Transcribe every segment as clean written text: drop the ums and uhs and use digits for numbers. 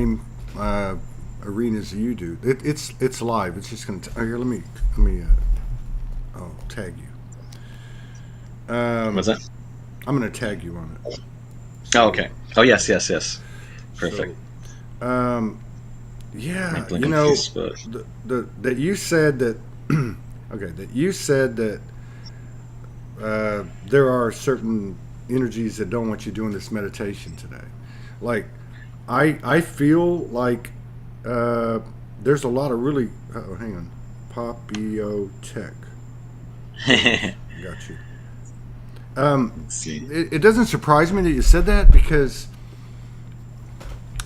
same arenas you do. It's live. It's just gonna. Here, let me. I'll tag you. What's that? I'm gonna tag you on it. Oh, okay. Oh, yes. Perfect. So, yeah, you know, that you said that. Okay, that you said that there are certain energies that don't want you doing this meditation today. Like, I feel like there's a lot of really. Oh, hang on, Popiotek. Got you. It doesn't surprise me that you said that, because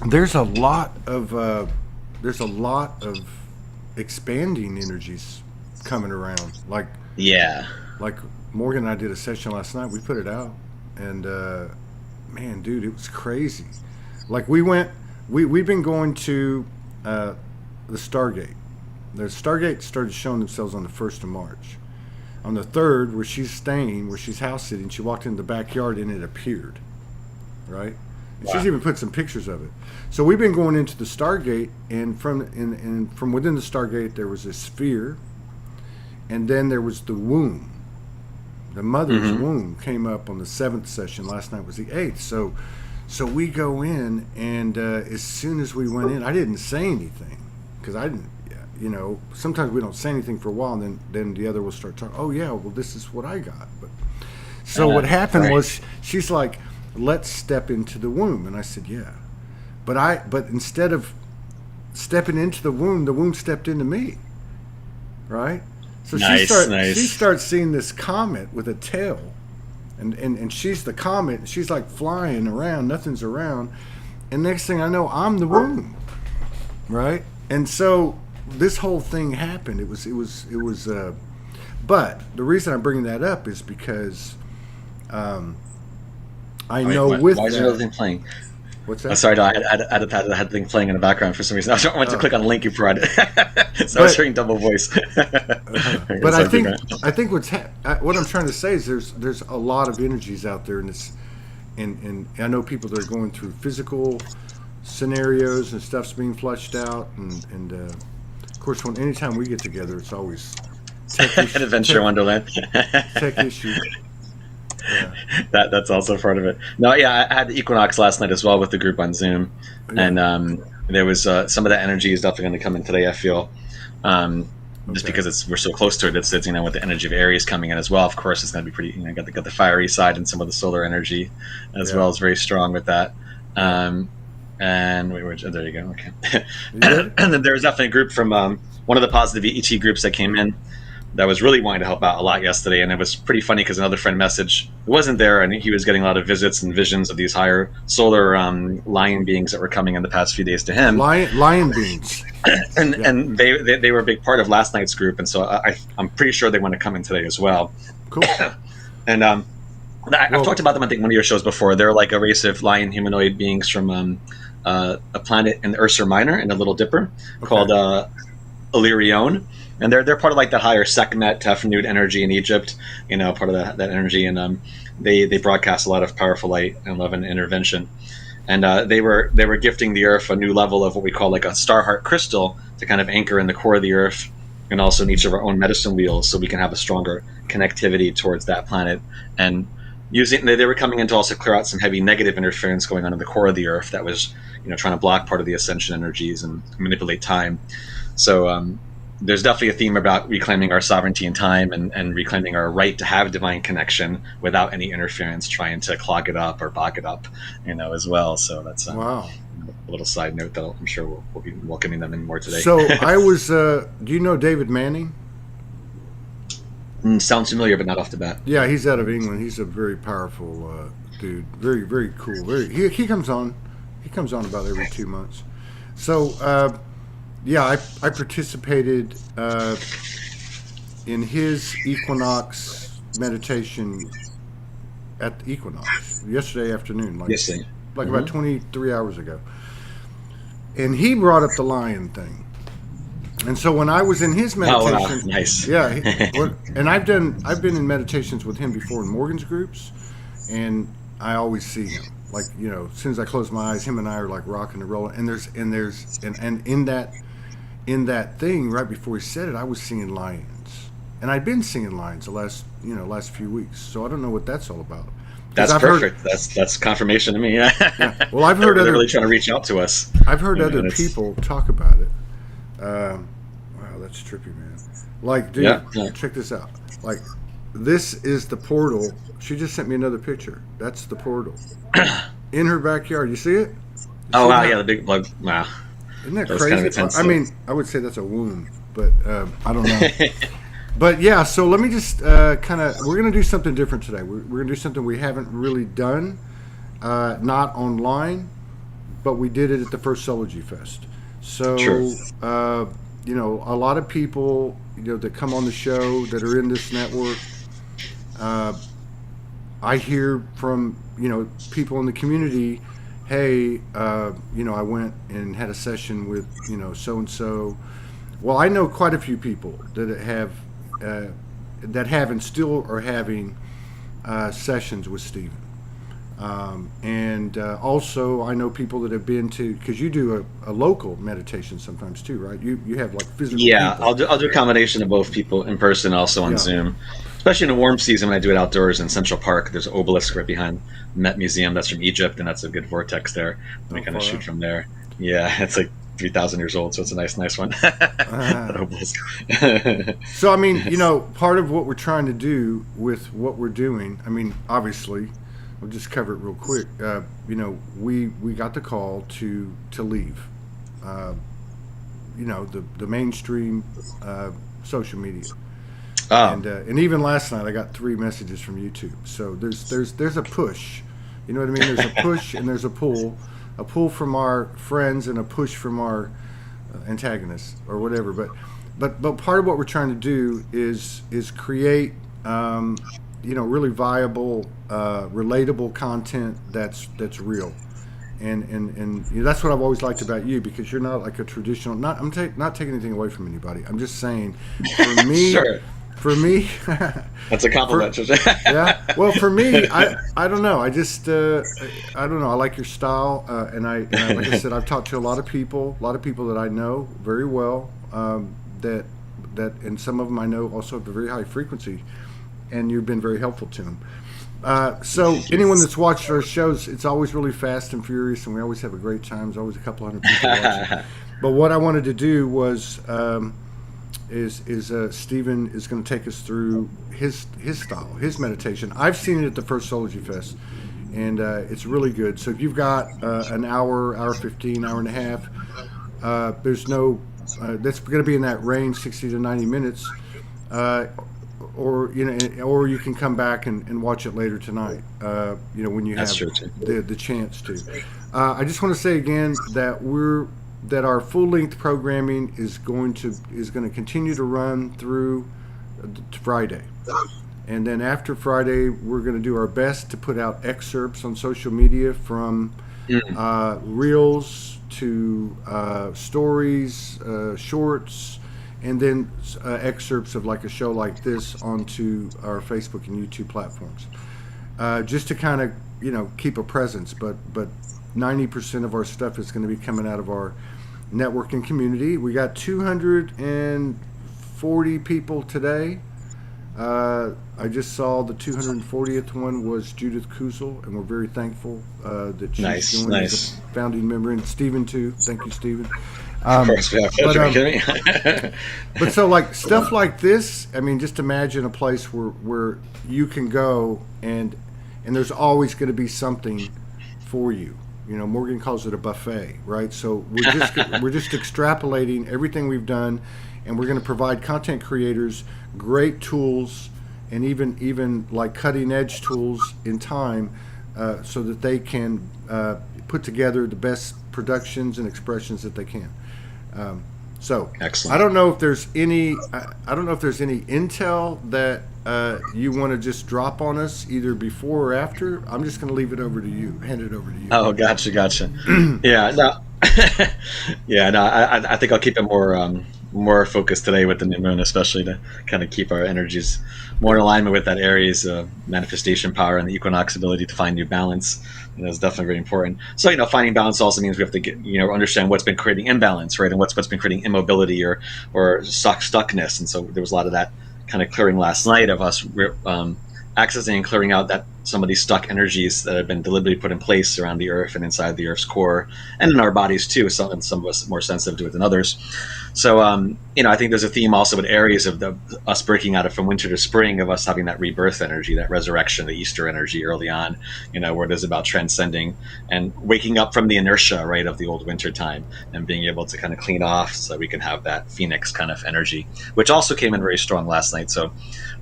there's a lot of expanding energies coming around. Like Morgan and I did a session last night. We put it out, and man, dude, it was crazy. Like we've been going to the Stargate. The Stargate started showing themselves on the 1st of March. On the 3rd, where she's staying, where she's house sitting, she walked in the backyard and it appeared, right? And she's even put some pictures of it. So we've been going into the Stargate, and from within the Stargate there was a sphere, and then there was the womb. The mother's womb came up on the 7th session. Last night was the 8th. So we go in, and as soon as we went in, I didn't say anything, because I didn't. You know, sometimes we don't say anything for a while, and then the other will start talking. Oh yeah, well this is what I got. But so what happened was, she's like, let's step into the womb, and I said yeah, but instead of stepping into the womb stepped into me, right? So she starts seeing this comet with a tail, and she's the comet, and she's like flying around, nothing's around, and next thing I know, I'm the womb, right? And so this whole thing happened. It was. But the reason I'm bringing that up is because I know why is there another thing playing? What's that? Sorry, no, I had the thing playing in the background for some reason. I went to click on the link you provided, so I was hearing double voice. But I think what I'm trying to say is there's a lot of energies out there, and I know people that are going through physical scenarios and stuff's being flushed out, and of course, anytime we get together, it's always an adventure wonderland. Tech issue. Yeah. That's also part of it. No, yeah, I had the equinox last night as well with the group on Zoom, and there was some of that energy is definitely going to come in today. I feel, just because we're so close to it. It's with the energy of Aries coming in as well. Of course, it's going to be pretty. Got the fiery side and some of the solar energy as well is very strong with that. And there you go. Okay. And then there was definitely a group from one of the positive ET groups that came in that was really wanting to help out a lot yesterday. And it was pretty funny because another friend messaged who wasn't there, and he was getting a lot of visits and visions of these higher solar lion beings that were coming in the past few days to him. Lion beings. And they were a big part of last night's group. And so I'm pretty sure they want to come in today as well. Cool. And I've talked about them, I think, one of your shows before. They're like a race of lion humanoid beings from a planet in the Ursa Minor in the Little Dipper called Illyrione. And they're part of like the higher Sekhmet, Tefnut energy in Egypt, part of that energy. And they broadcast a lot of powerful light and love and intervention. And they were gifting the Earth a new level of what we call like a star heart crystal to kind of anchor in the core of the Earth, and also in each of our own medicine wheels, so we can have a stronger connectivity towards that planet. And they were coming in to also clear out some heavy negative interference going on in the core of the Earth that was, trying to block part of the ascension energies and manipulate time. So there's definitely a theme about reclaiming our sovereignty in time and reclaiming our right to have divine connection without any interference trying to clog it up or bog it up, as well. So that's wow. A little side note that I'm sure we'll be welcoming them in more today. So I was, do you know David Manning? Sounds familiar, but not off the bat. Yeah, he's out of England. He's a very powerful dude. Very, very cool. He comes on. He comes on about every 2 months. So, I participated in his equinox meditation at the equinox yesterday afternoon. About 23 hours ago. And he brought up the lion thing. And so when I was in his meditation, nice. Yeah, and I've been in meditations with him before in Morgan's groups, and I always see him. Like, you know, as soon as I close my eyes, him and I are like rocking and rolling. And in that thing right before he said it, I was seeing lions, and I'd been seeing lions the last few weeks. So I don't know what that's all about. That's perfect. That's confirmation to me. Yeah. Well, I've heard they're really trying to reach out to us. I've heard other people talk about it. Wow, that's trippy, man. Like, dude, check this out. Like, this is the portal. She just sent me another picture. That's the portal in her backyard. You see it? Oh wow, yeah, the big bug. Wow, isn't that crazy? Kind of intense, I mean, I would say that's a womb, but I don't know. But yeah, so let me just we're going to do something different today. We're going to do something we haven't really done, not online, but we did it at the first Soulogy Fest. So, you know, a lot of people, you know, that come on the show that are in this network, I hear from, you know, people in the community, hey, you know, I went and had a session with, you know, so-and-so. Well, I know quite a few people that have and still are having sessions with Stephen. And also I know people that have been to, because you do a local meditation sometimes too, right? You have like physical people. I'll do a combination of both people in person, also on Zoom. Especially in the warm season when I do it outdoors in Central Park. There's an obelisk right behind the Met Museum. That's from Egypt, and that's a good vortex there. And we kind of shoot from there. Yeah, it's like 3,000 years old, so it's a nice one. So, I mean, you know, part of what we're trying to do with what we're doing, I mean, obviously, we'll just cover it real quick. You know, we got the call to leave. You know, the mainstream social media. And even last night I got 3 messages from YouTube. So there's a push. You know what I mean? There's a push and there's a pull from our friends and a push from our antagonists or whatever. But part of what we're trying to do is create you know, really viable, relatable content that's real. And you know, that's what I've always liked about you, because you're not like a traditional. I'm not taking anything away from anybody. I'm just saying, for me. Sure. For me, that's a compliment. Yeah. Well, for me, I don't know. I just I don't know. I like your style, and like I said, I've talked to a lot of people that I know very well. That and some of them I know also have a very high frequency, and you've been very helpful to them. So anyone that's watched our shows, it's always really fast and furious, and we always have a great time. There's always a couple hundred people watching. But what I wanted to do was. Stephen is going to take us through his style, his meditation. I've seen it at the first Soulogy Fest, and it's really good. So if you've got an hour 15, hour and a half, there's no that's going to be in that range, 60 to 90 minutes, or you know, or you can come back and watch it later tonight. You know, when you have the chance to. I just want to say again that our full-length programming is going to continue to run through Friday, and then after Friday, we're going to do our best to put out excerpts on social media from reels to stories, shorts, and then excerpts of like a show like this onto our Facebook and YouTube platforms, just to kind of, you know, keep a presence. But 90% of our stuff is going to be coming out of our networking community. We got 240 people today. I just saw the 240th one was Judith Kuzel, and we're very thankful that she's joined as a founding member, and Stephen too. Thank you, Stephen. Of course, but so like stuff like this, I mean, just imagine a place where you can go and there's always going to be something for you. You know, Morgan calls it a buffet, right? So we're just extrapolating everything we've done, and we're going to provide content creators great tools, and even like cutting edge tools in time, so that they can put together the best productions and expressions that they can. So excellent. I don't know if there's any intel that you want to just drop on us either before or after. I'm just going to leave it over to you. Hand it over to you. Oh, gotcha. Yeah, no, I think I'll keep it more more focused today with the new moon, especially to kind of keep our energies more in alignment with that Aries manifestation power and the equinox ability to find new balance. Is definitely very important. So, finding balance also means we have to get, understand what's been creating imbalance, right? And what's been creating immobility or stuckness. And so there was a lot of that kind of clearing last night of us accessing and clearing out that some of these stuck energies that have been deliberately put in place around the earth and inside the earth's core and in our bodies too. Some of us more sensitive to it than others. So, I think there's a theme also with Aries of us breaking out of from winter to spring, of us having that rebirth energy, that resurrection, the Easter energy early on, where it is about transcending and waking up from the inertia, right, of the old winter time and being able to kind of clean off so we can have that Phoenix kind of energy, which also came in very strong last night. So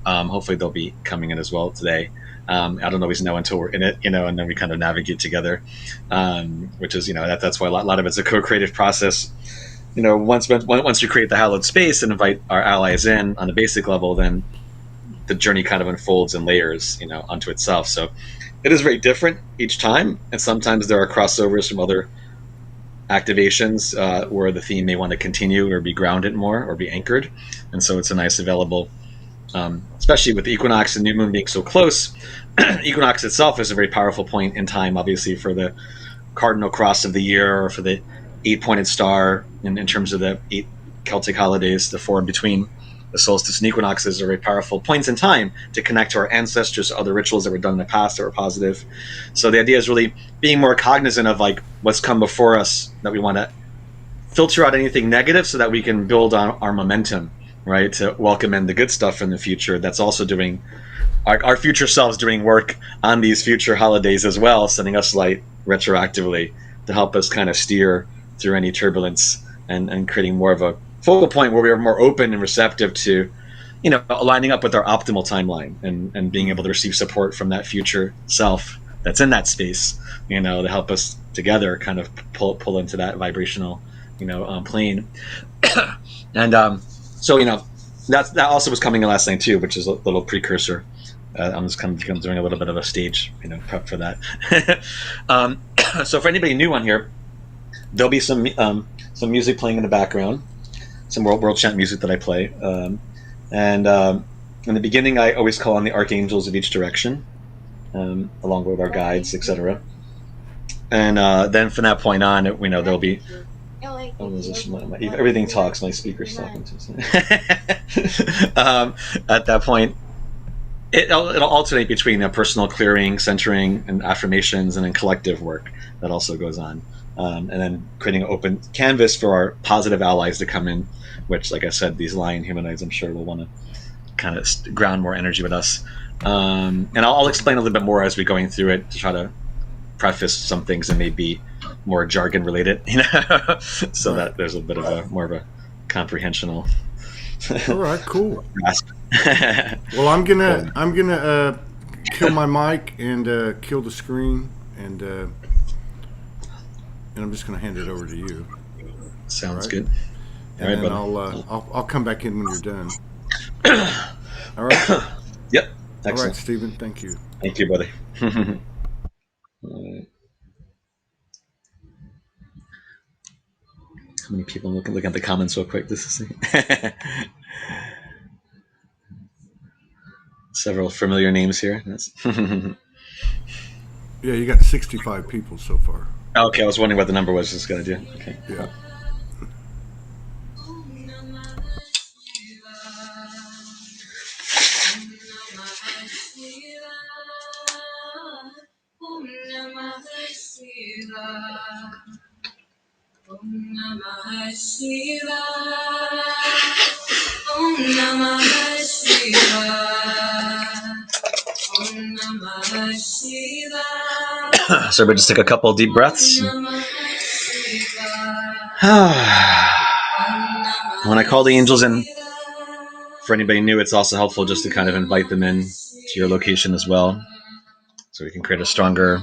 hopefully they'll be coming in as well today. I don't always know until we're in it, and then we kind of navigate together, which is, that's why a lot of it's a co-creative process. Once you create the hallowed space and invite our allies in on a basic level, then the journey kind of unfolds in layers, onto itself. So it is very different each time, and sometimes there are crossovers from other activations where the theme may want to continue or be grounded more or be anchored, and so it's a nice available. Especially with the equinox and new moon being so close. Equinox itself is a very powerful point in time, obviously, for the cardinal cross of the year or for the 8-pointed star in terms of the 8 Celtic holidays, the 4 in between. The solstice and equinoxes are very powerful points in time to connect to our ancestors, other rituals that were done in the past that were positive. So the idea is really being more cognizant of like what's come before us, that we want to filter out anything negative so that we can build on our momentum, right, to welcome in the good stuff in the future. That's also doing our future selves doing work on these future holidays as well, sending us light retroactively to help us kind of steer through any turbulence and creating more of a focal point where we are more open and receptive to, aligning up with our optimal timeline and being able to receive support from that future self that's in that space, to help us together kind of pull into that vibrational, plane. And so, that also was coming in last night too, which is a little precursor. I'm just kind of doing a little bit of a stage, prep for that. So for anybody new on here, there'll be some music playing in the background, some world chant music that I play. And in the beginning, I always call on the archangels of each direction, along with our guides, etc. And then from that point on, there'll be everything talks. My speaker's talking to. At that point, it'll alternate between personal clearing, centering, and affirmations, and then collective work that also goes on. And then creating an open canvas for our positive allies to come in, which, like I said, these lion humanoids, I'm sure, will want to kind of ground more energy with us. And I'll explain a little bit more as we're going through it to try to preface some things that may be more jargon related, so that there's a bit of more of a comprehensional. All right, cool. Well, I'm gonna kill my mic and kill the screen, and I'm just gonna hand it over to you. Sounds good. And then I'll come back in when you're done. All right. Yep. Excellent. All right, Stephen. Thank you. Thank you, buddy. How many people look at the comments real quick? This is several familiar names here. Yeah, you got 65 people so far. Okay, I was wondering what the number was. Just gonna do. Okay. Yeah. Om Namah Shivaya. Om Namah Shivaya. Om Namah Shivaya. So we just take a couple of deep breaths. When I call the angels in, for anybody new, it's also helpful just to kind of invite them in to your location as well, so we can create a stronger,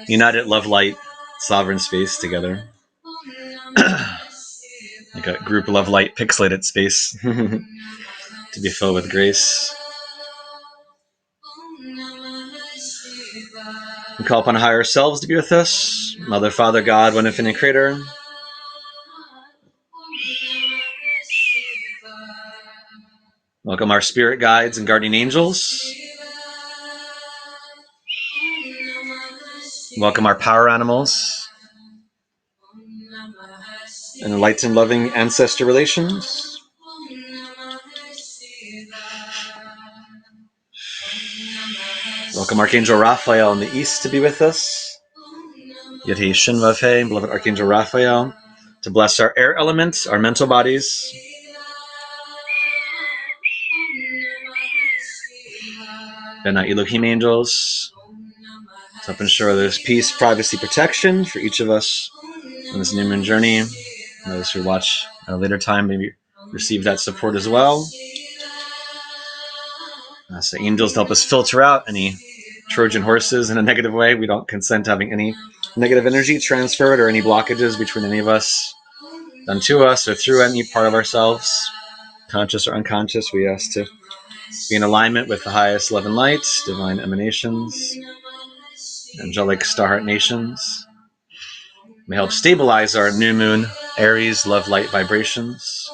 united love light, sovereign space together. Like a group love light pixelated space to be filled with grace. We call upon higher selves to be with us, Mother, Father, God, One Infinite Creator. Welcome our spirit guides and guardian angels. Welcome our power animals and enlightened, loving ancestor relations. Welcome Archangel Raphael in the east to be with us. Yeti Shinvafe, beloved Archangel Raphael, to bless our air elements, our mental bodies. Bena Elohim angels to help ensure there's peace, privacy, protection for each of us on this new moon journey. And those who watch at a later time maybe receive that support as well. So angels help us filter out any Trojan horses in a negative way. We don't consent to having any negative energy transferred or any blockages between any of us done to us or through any part of ourselves, conscious or unconscious. We ask to be in alignment with the highest love and light, divine emanations, angelic star heart nations. May help stabilize our new moon, Aries, love light vibrations.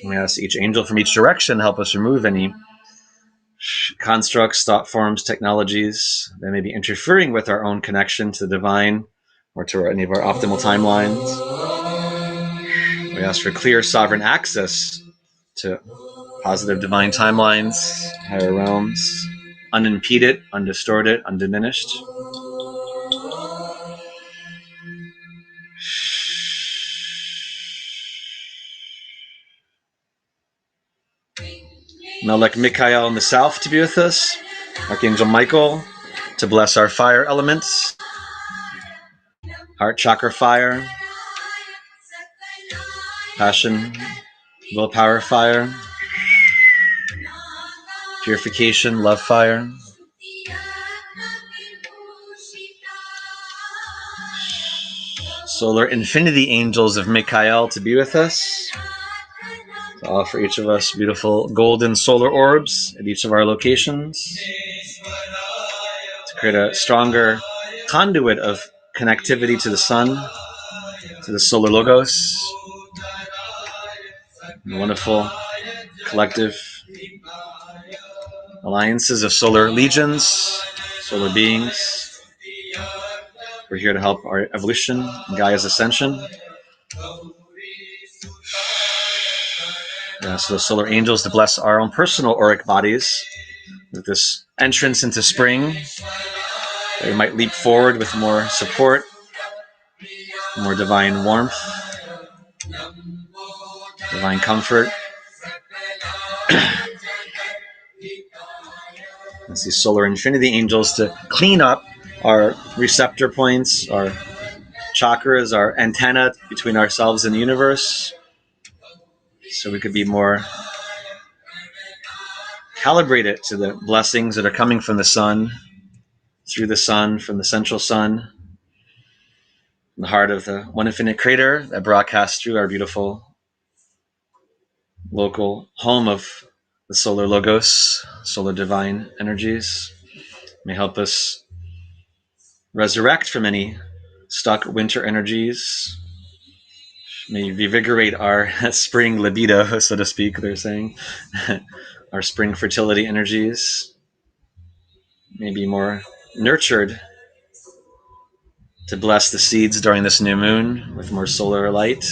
We ask each angel from each direction to help us remove any constructs, thought forms, technologies that may be interfering with our own connection to the divine or to any of our optimal timelines. We ask for clear sovereign access to positive divine timelines, higher realms, unimpeded, undistorted, undiminished. Melech Michael in the south to be with us. Archangel Michael to bless our fire elements. Heart chakra fire. Passion, willpower fire. Purification, love fire. Solar infinity angels of Michael to be with us. To offer each of us beautiful golden solar orbs at each of our locations. To create a stronger conduit of connectivity to the sun, to the solar logos. Wonderful collective alliances of solar legions, solar beings. We're here to help our evolution and Gaia's ascension. So the solar angels to bless our own personal auric bodies with this entrance into spring. That we might leap forward with more support, more divine warmth, divine comfort. Let's see, solar infinity angels to clean up our receptor points, our chakras, our antenna between ourselves and the universe, so we could be more calibrated to the blessings that are coming from the sun, through the sun, from the central sun, in the heart of the one infinite crater that broadcasts through our beautiful local home of the solar logos, solar divine energies. May help us resurrect from any stuck winter energies. May revigorate our spring libido, so to speak, they're saying. Our spring fertility energies. May be more nurtured to bless the seeds during this new moon with more solar light.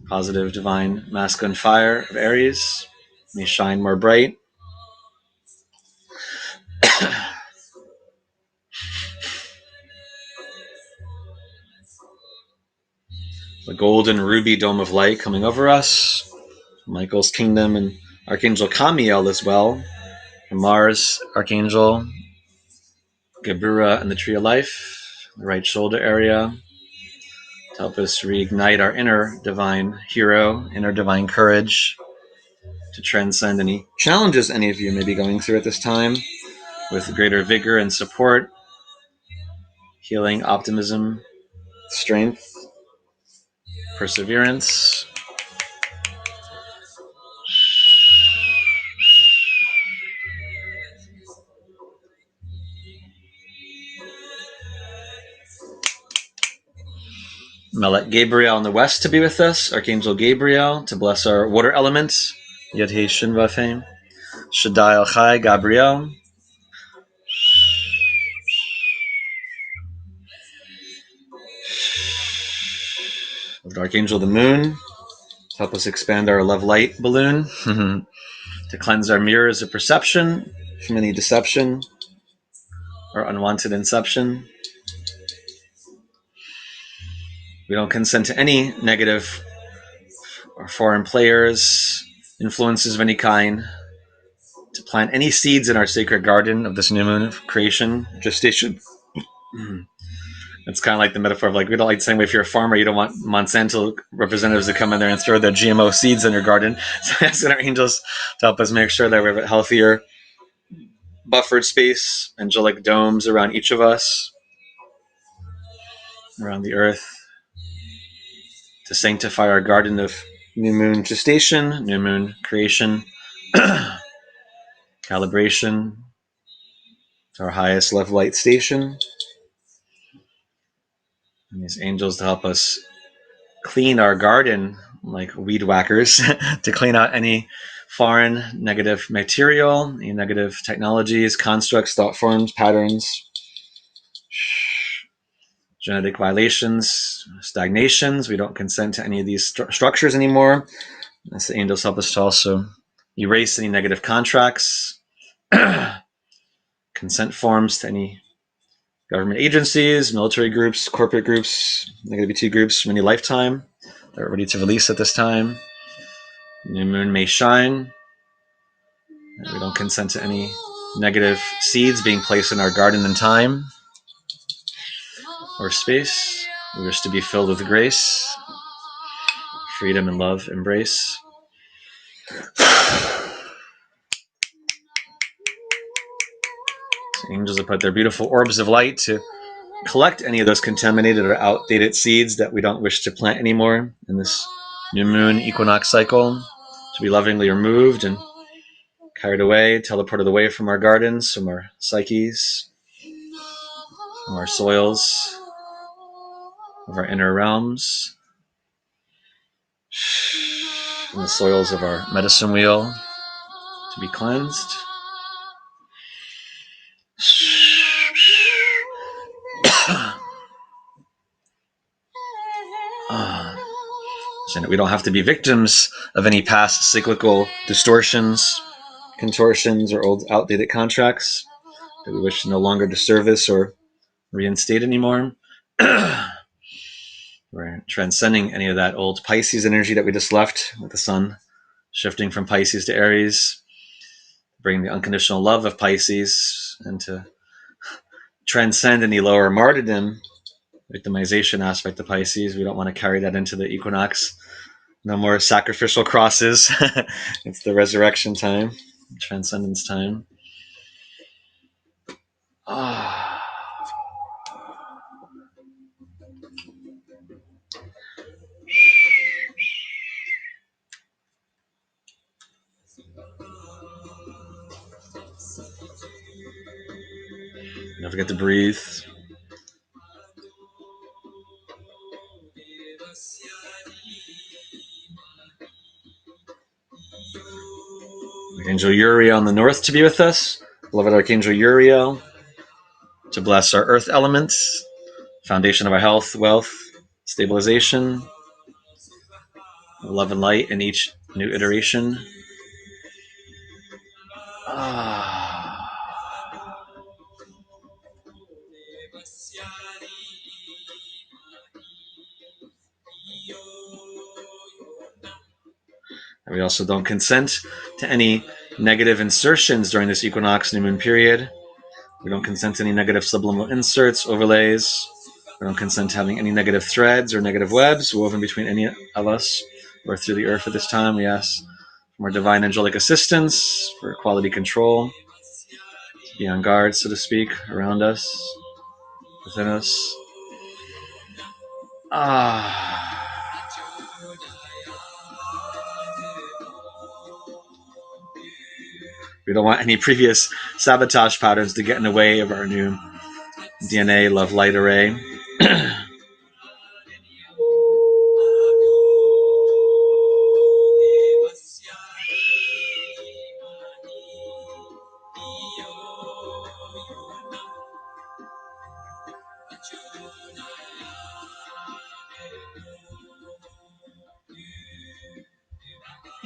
Positive divine masculine fire of Aries may shine more bright. The golden ruby dome of light coming over us. Michael's kingdom and Archangel Kamiel as well. From Mars, Archangel Gebura and the Tree of Life, the right shoulder area, to help us reignite our inner divine hero, inner divine courage, to transcend any challenges any of you may be going through at this time with greater vigor and support, healing, optimism, strength, perseverance. Melech Gabriel in the west to be with us. Archangel Gabriel to bless our water elements. Yud Hey Shin Vav Hey. Shaddai El Chai Gabriel. With Archangel the Moon to help us expand our love light balloon. To cleanse our mirrors of perception from any deception or unwanted inception. We don't consent to any negative or foreign players, influences of any kind, to plant any seeds in our sacred garden of this new moon of creation, gestation. It's kind of like the metaphor of like, we don't like the same way if you're a farmer, you don't want Monsanto representatives to come in there and throw their GMO seeds in your garden. So asking our angels to help us make sure that we have a healthier, buffered space, angelic domes around each of us, around the earth, to sanctify our garden of new moon gestation, new moon creation, calibration to our highest love light station. And these angels to help us clean our garden like weed whackers, to clean out any foreign negative material, any negative technologies, constructs, thought forms, patterns, genetic violations, stagnations. We don't consent to any of these structures anymore. As the angels help us to also erase any negative contracts, consent forms to any government agencies, military groups, corporate groups, LGBT groups from any lifetime that are ready to release at this time. New moon may shine. We don't consent to any negative seeds being placed in our garden in time or space. We wish to be filled with grace, freedom, and love, embrace. So angels have put their beautiful orbs of light to collect any of those contaminated or outdated seeds that we don't wish to plant anymore in this new moon equinox cycle, to be lovingly removed and carried away, teleported away from our gardens, from our psyches, from our soils, of our inner realms, from the soils of our medicine wheel, to be cleansed. So that we don't have to be victims of any past cyclical distortions, contortions, or old outdated contracts that we wish to no longer disservice or reinstate anymore. We're transcending any of that old Pisces energy that we just left with the sun shifting from Pisces to Aries, bring the unconditional love of Pisces, and to transcend any lower martyrdom, victimization aspect of Pisces. We don't want to carry that into the equinox. No more sacrificial crosses. It's the resurrection time, transcendence time. Don't forget to breathe. Archangel Uriel in the north to be with us. Beloved Archangel Uriel to bless our earth elements, foundation of our health, wealth, stabilization, love and light in each new iteration. And we also don't consent to any negative insertions during this equinox new moon period. We don't consent to any negative subliminal inserts, overlays. We don't consent to having any negative threads or negative webs woven between any of us or through the earth at this time. We ask for our divine angelic assistance, for quality control, to be on guard, so to speak, around us, within us. We don't want any previous sabotage patterns to get in the way of our new DNA love light array.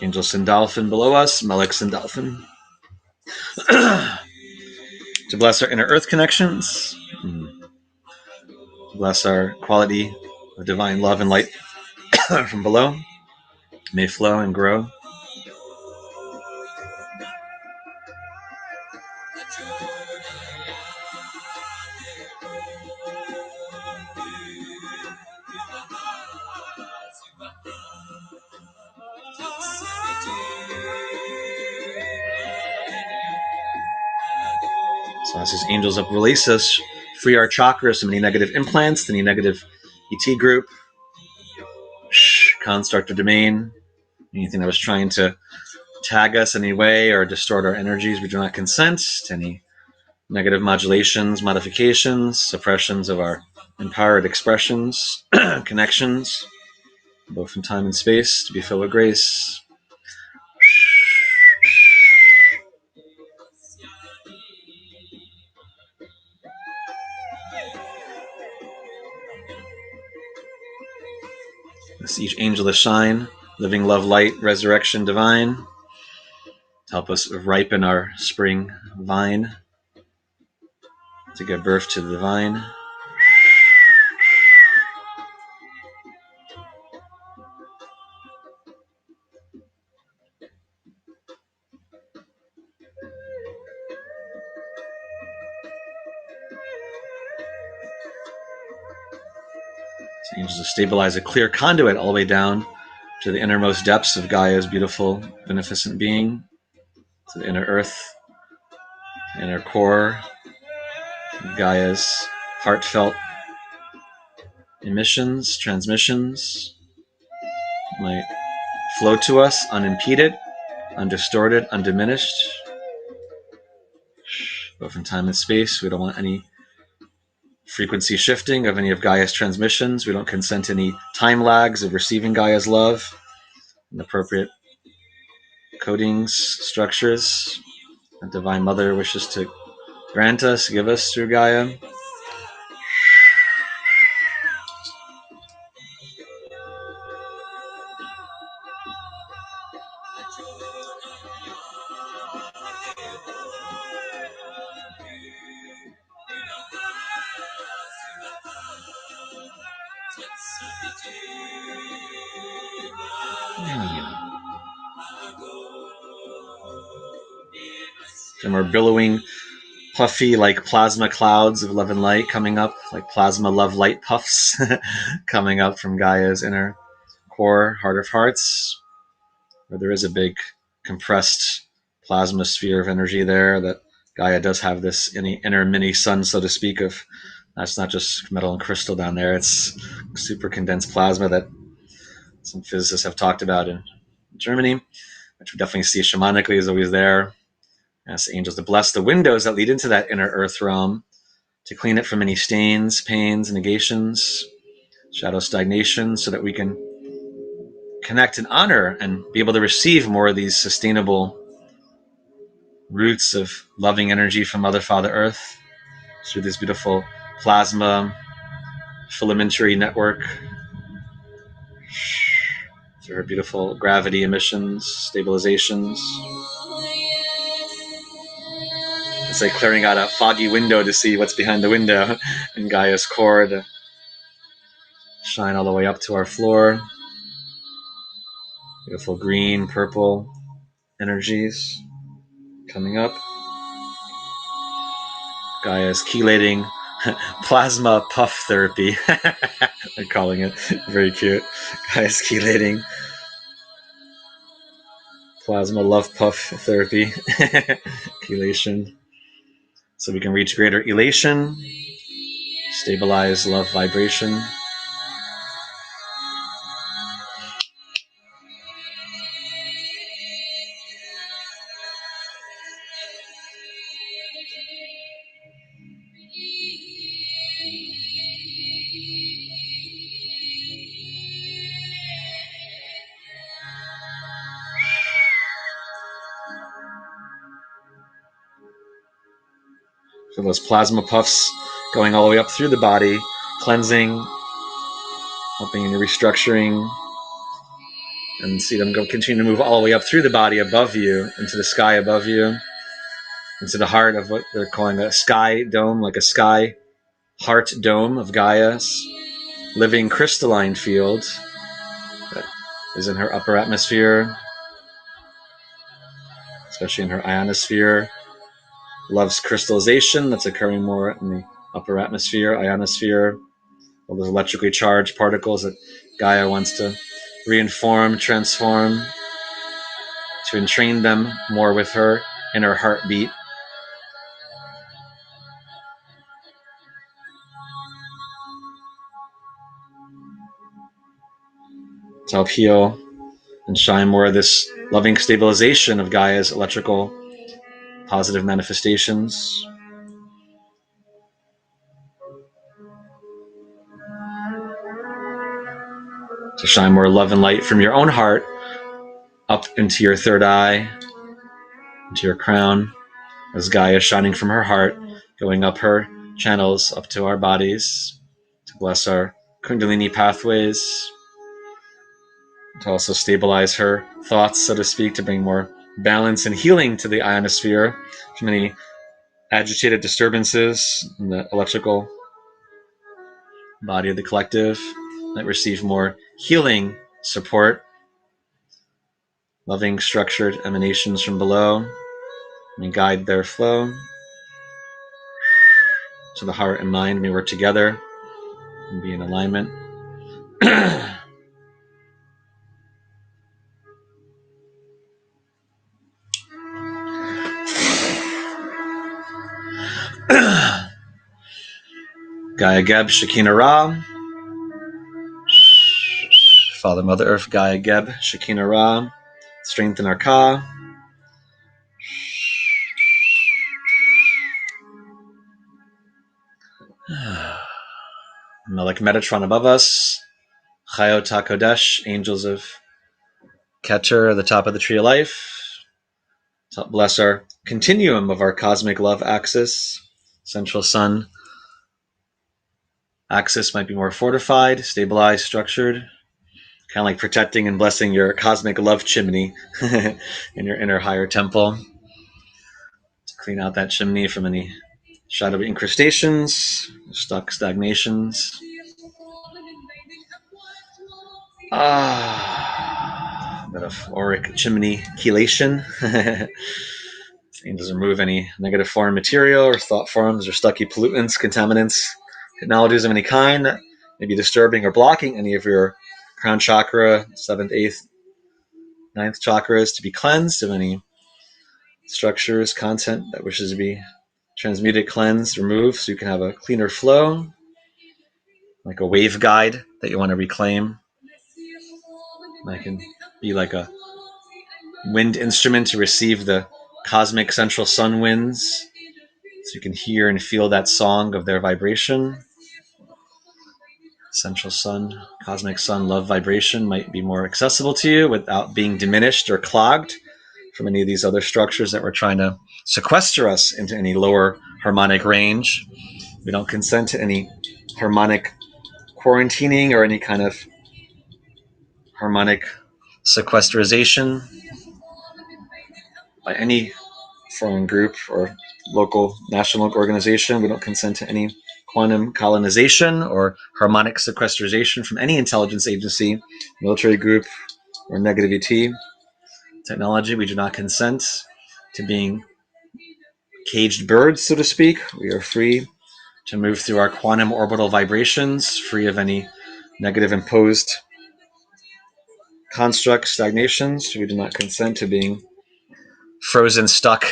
Angel Sindalphin below us, Melech Sindalphin. To bless our inner earth connections. To bless our quality of divine love and light from below. May flow and grow. So as these angels up release us, free our chakras from any negative implants, any negative ET group, construct or domain, anything that was trying to tag us in any way or distort our energies. We do not consent to any negative modulations, modifications, suppressions of our empowered expressions, connections, both in time and space, to be filled with grace. Let's each angel to shine, living love, light, resurrection, divine. Help us ripen our spring vine to give birth to the divine. So angels to stabilize a clear conduit all the way down to the innermost depths of Gaia's beautiful, beneficent being, to the inner earth, the inner core, Gaia's heartfelt emissions, transmissions might flow to us unimpeded, undistorted, undiminished, both in time and space. We don't want any frequency shifting of any of Gaia's transmissions. We don't consent to any time lags of receiving Gaia's love and appropriate codings, structures that Divine Mother wishes to grant us, give us through Gaia. And we're billowing, puffy, like plasma clouds of love and light coming up, like plasma love light puffs coming up from Gaia's inner core, heart of hearts, where there is a big compressed plasma sphere of energy there that Gaia does have this inner mini sun, so to speak, of. That's not just metal and crystal down there. It's super condensed plasma that some physicists have talked about in Germany, which we definitely see shamanically is always there. Ask angels to bless the windows that lead into that inner earth realm, to clean it from any stains, pains, negations, shadow stagnation, so that we can connect and honor and be able to receive more of these sustainable roots of loving energy from Mother, Father, Earth through this beautiful plasma filamentary network, through her beautiful gravity emissions, stabilizations. It's like clearing out a foggy window to see what's behind the window in Gaia's core, to shine all the way up to our floor. Beautiful green, purple energies coming up. Gaia's chelating plasma puff therapy. They're calling it. Very cute. Gaia's chelating plasma love puff therapy. Chelation. So we can reach greater elation, stabilize love vibration. So those plasma puffs going all the way up through the body, cleansing, helping in restructuring, And see them continue to move all the way up through the body above you, into the sky above you, into the heart of what they're calling a sky dome, like a sky heart dome of Gaia's living crystalline field that is in her upper atmosphere, especially in her ionosphere. Loves crystallization that's occurring more in the upper atmosphere, ionosphere, all those electrically charged particles that Gaia wants to reinform, transform, to entrain them more with her in her heartbeat. To help heal and shine more of this loving stabilization of Gaia's electrical positive manifestations. To shine more love and light from your own heart up into your third eye, into your crown, as Gaia is shining from her heart, going up her channels, up to our bodies, to bless our Kundalini pathways, to also stabilize her thoughts, so to speak, to bring more balance and healing to the ionosphere from any agitated disturbances in the electrical body of the collective that receive more healing support, loving structured emanations from below, and guide their flow. So the heart and mind may work together and be in alignment. Gaia Geb, Shekinah Ra. Father, Mother Earth, Gaia Geb, Shekinah Ra. Strengthen our Ka. Melech Metatron above us. Chayot HaKodesh, angels of Keter, the top of the tree of life. To bless our continuum of our cosmic love axis. Central sun axis might be more fortified, stabilized, structured. Kind of like protecting and blessing your cosmic love chimney in your inner higher temple. To clean out that chimney from any shadowy incrustations, stuck stagnations. Metaphoric chimney chelation. Angels remove any negative foreign material or thought forms or stucky pollutants, contaminants, technologies of any kind that may be disturbing or blocking any of your crown chakra, 7th, 8th, 9th chakras to be cleansed of any structures, content that wishes to be transmuted, cleansed, removed, so you can have a cleaner flow, like a wave guide that you want to reclaim. That can be like a wind instrument to receive the cosmic central sun winds, so you can hear and feel that song of their vibration. Central sun, cosmic sun, love vibration might be more accessible to you without being diminished or clogged from any of these other structures that were trying to sequester us into any lower harmonic range. We don't consent to any harmonic quarantining or any kind of harmonic sequestrization by any foreign group or local national organization. We don't consent to any quantum colonization or harmonic sequestrization from any intelligence agency, military group, or negativity technology. We do not consent to being caged birds, so to speak. We are free to move through our quantum orbital vibrations, free of any negative imposed construct stagnations. We do not consent to being frozen, stuck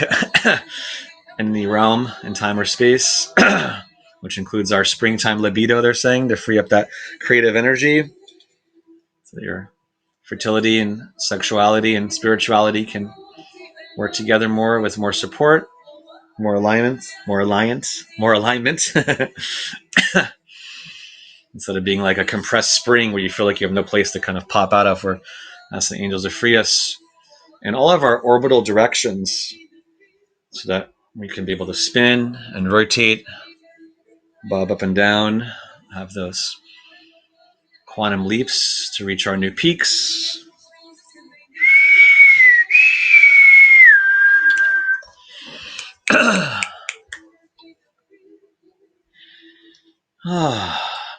in the realm in time or space, which includes our springtime libido, they're saying, to free up that creative energy so that your fertility and sexuality and spirituality can work together more with more support, more alignment, instead of being like a compressed spring where you feel like you have no place to kind of pop out of. We're asking the angels to free us in all of our orbital directions so that we can be able to spin and rotate, bob up and down, have those quantum leaps to reach our new peaks,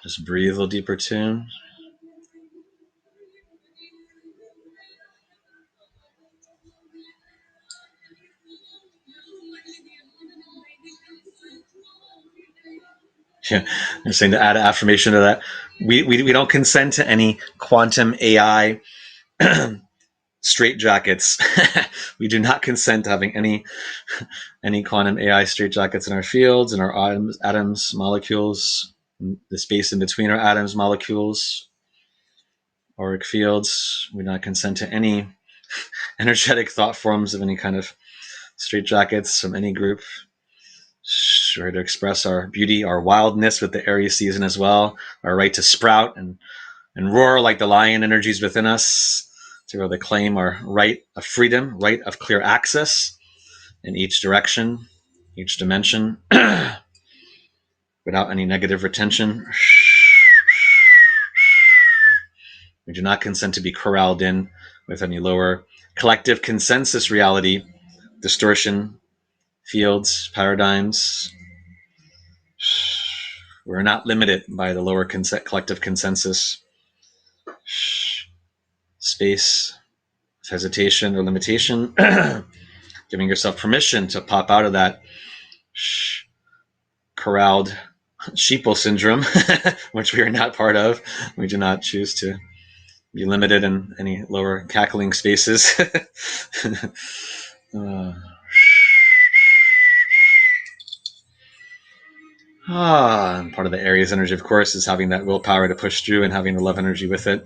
Just breathe a little deeper too. Yeah, I'm saying to add an affirmation to that. We don't consent to any quantum AI straitjackets. We do not consent to having any quantum AI straitjackets in our fields, in our atoms, molecules, the space in between our atoms, molecules, auric fields. We do not consent to any energetic thought forms of any kind of straitjackets from any group. Sure, to express our beauty, our wildness with the Aries season as well, our right to sprout and roar like the lion energies within us, to really claim our right of freedom, right of clear access in each direction, each dimension, without any negative retention. We do not consent to be corralled in with any lower collective consensus reality, distortion, fields, paradigms. We're not limited by the lower collective consensus space, hesitation, or limitation. Giving yourself permission to pop out of that corralled sheeple syndrome, which we are not part of. We do not choose to be limited in any lower cackling spaces. And part of the Aries energy, of course, is having that willpower to push through and having the love energy with it.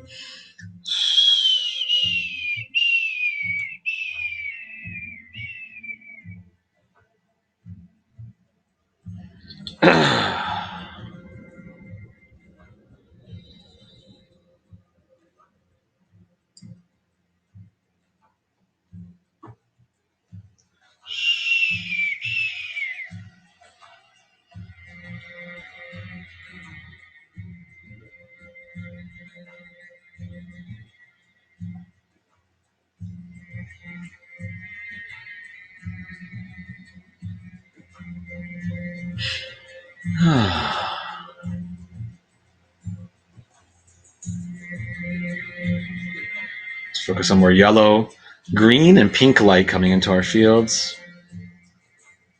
Let's focus on more yellow, green, and pink light coming into our fields.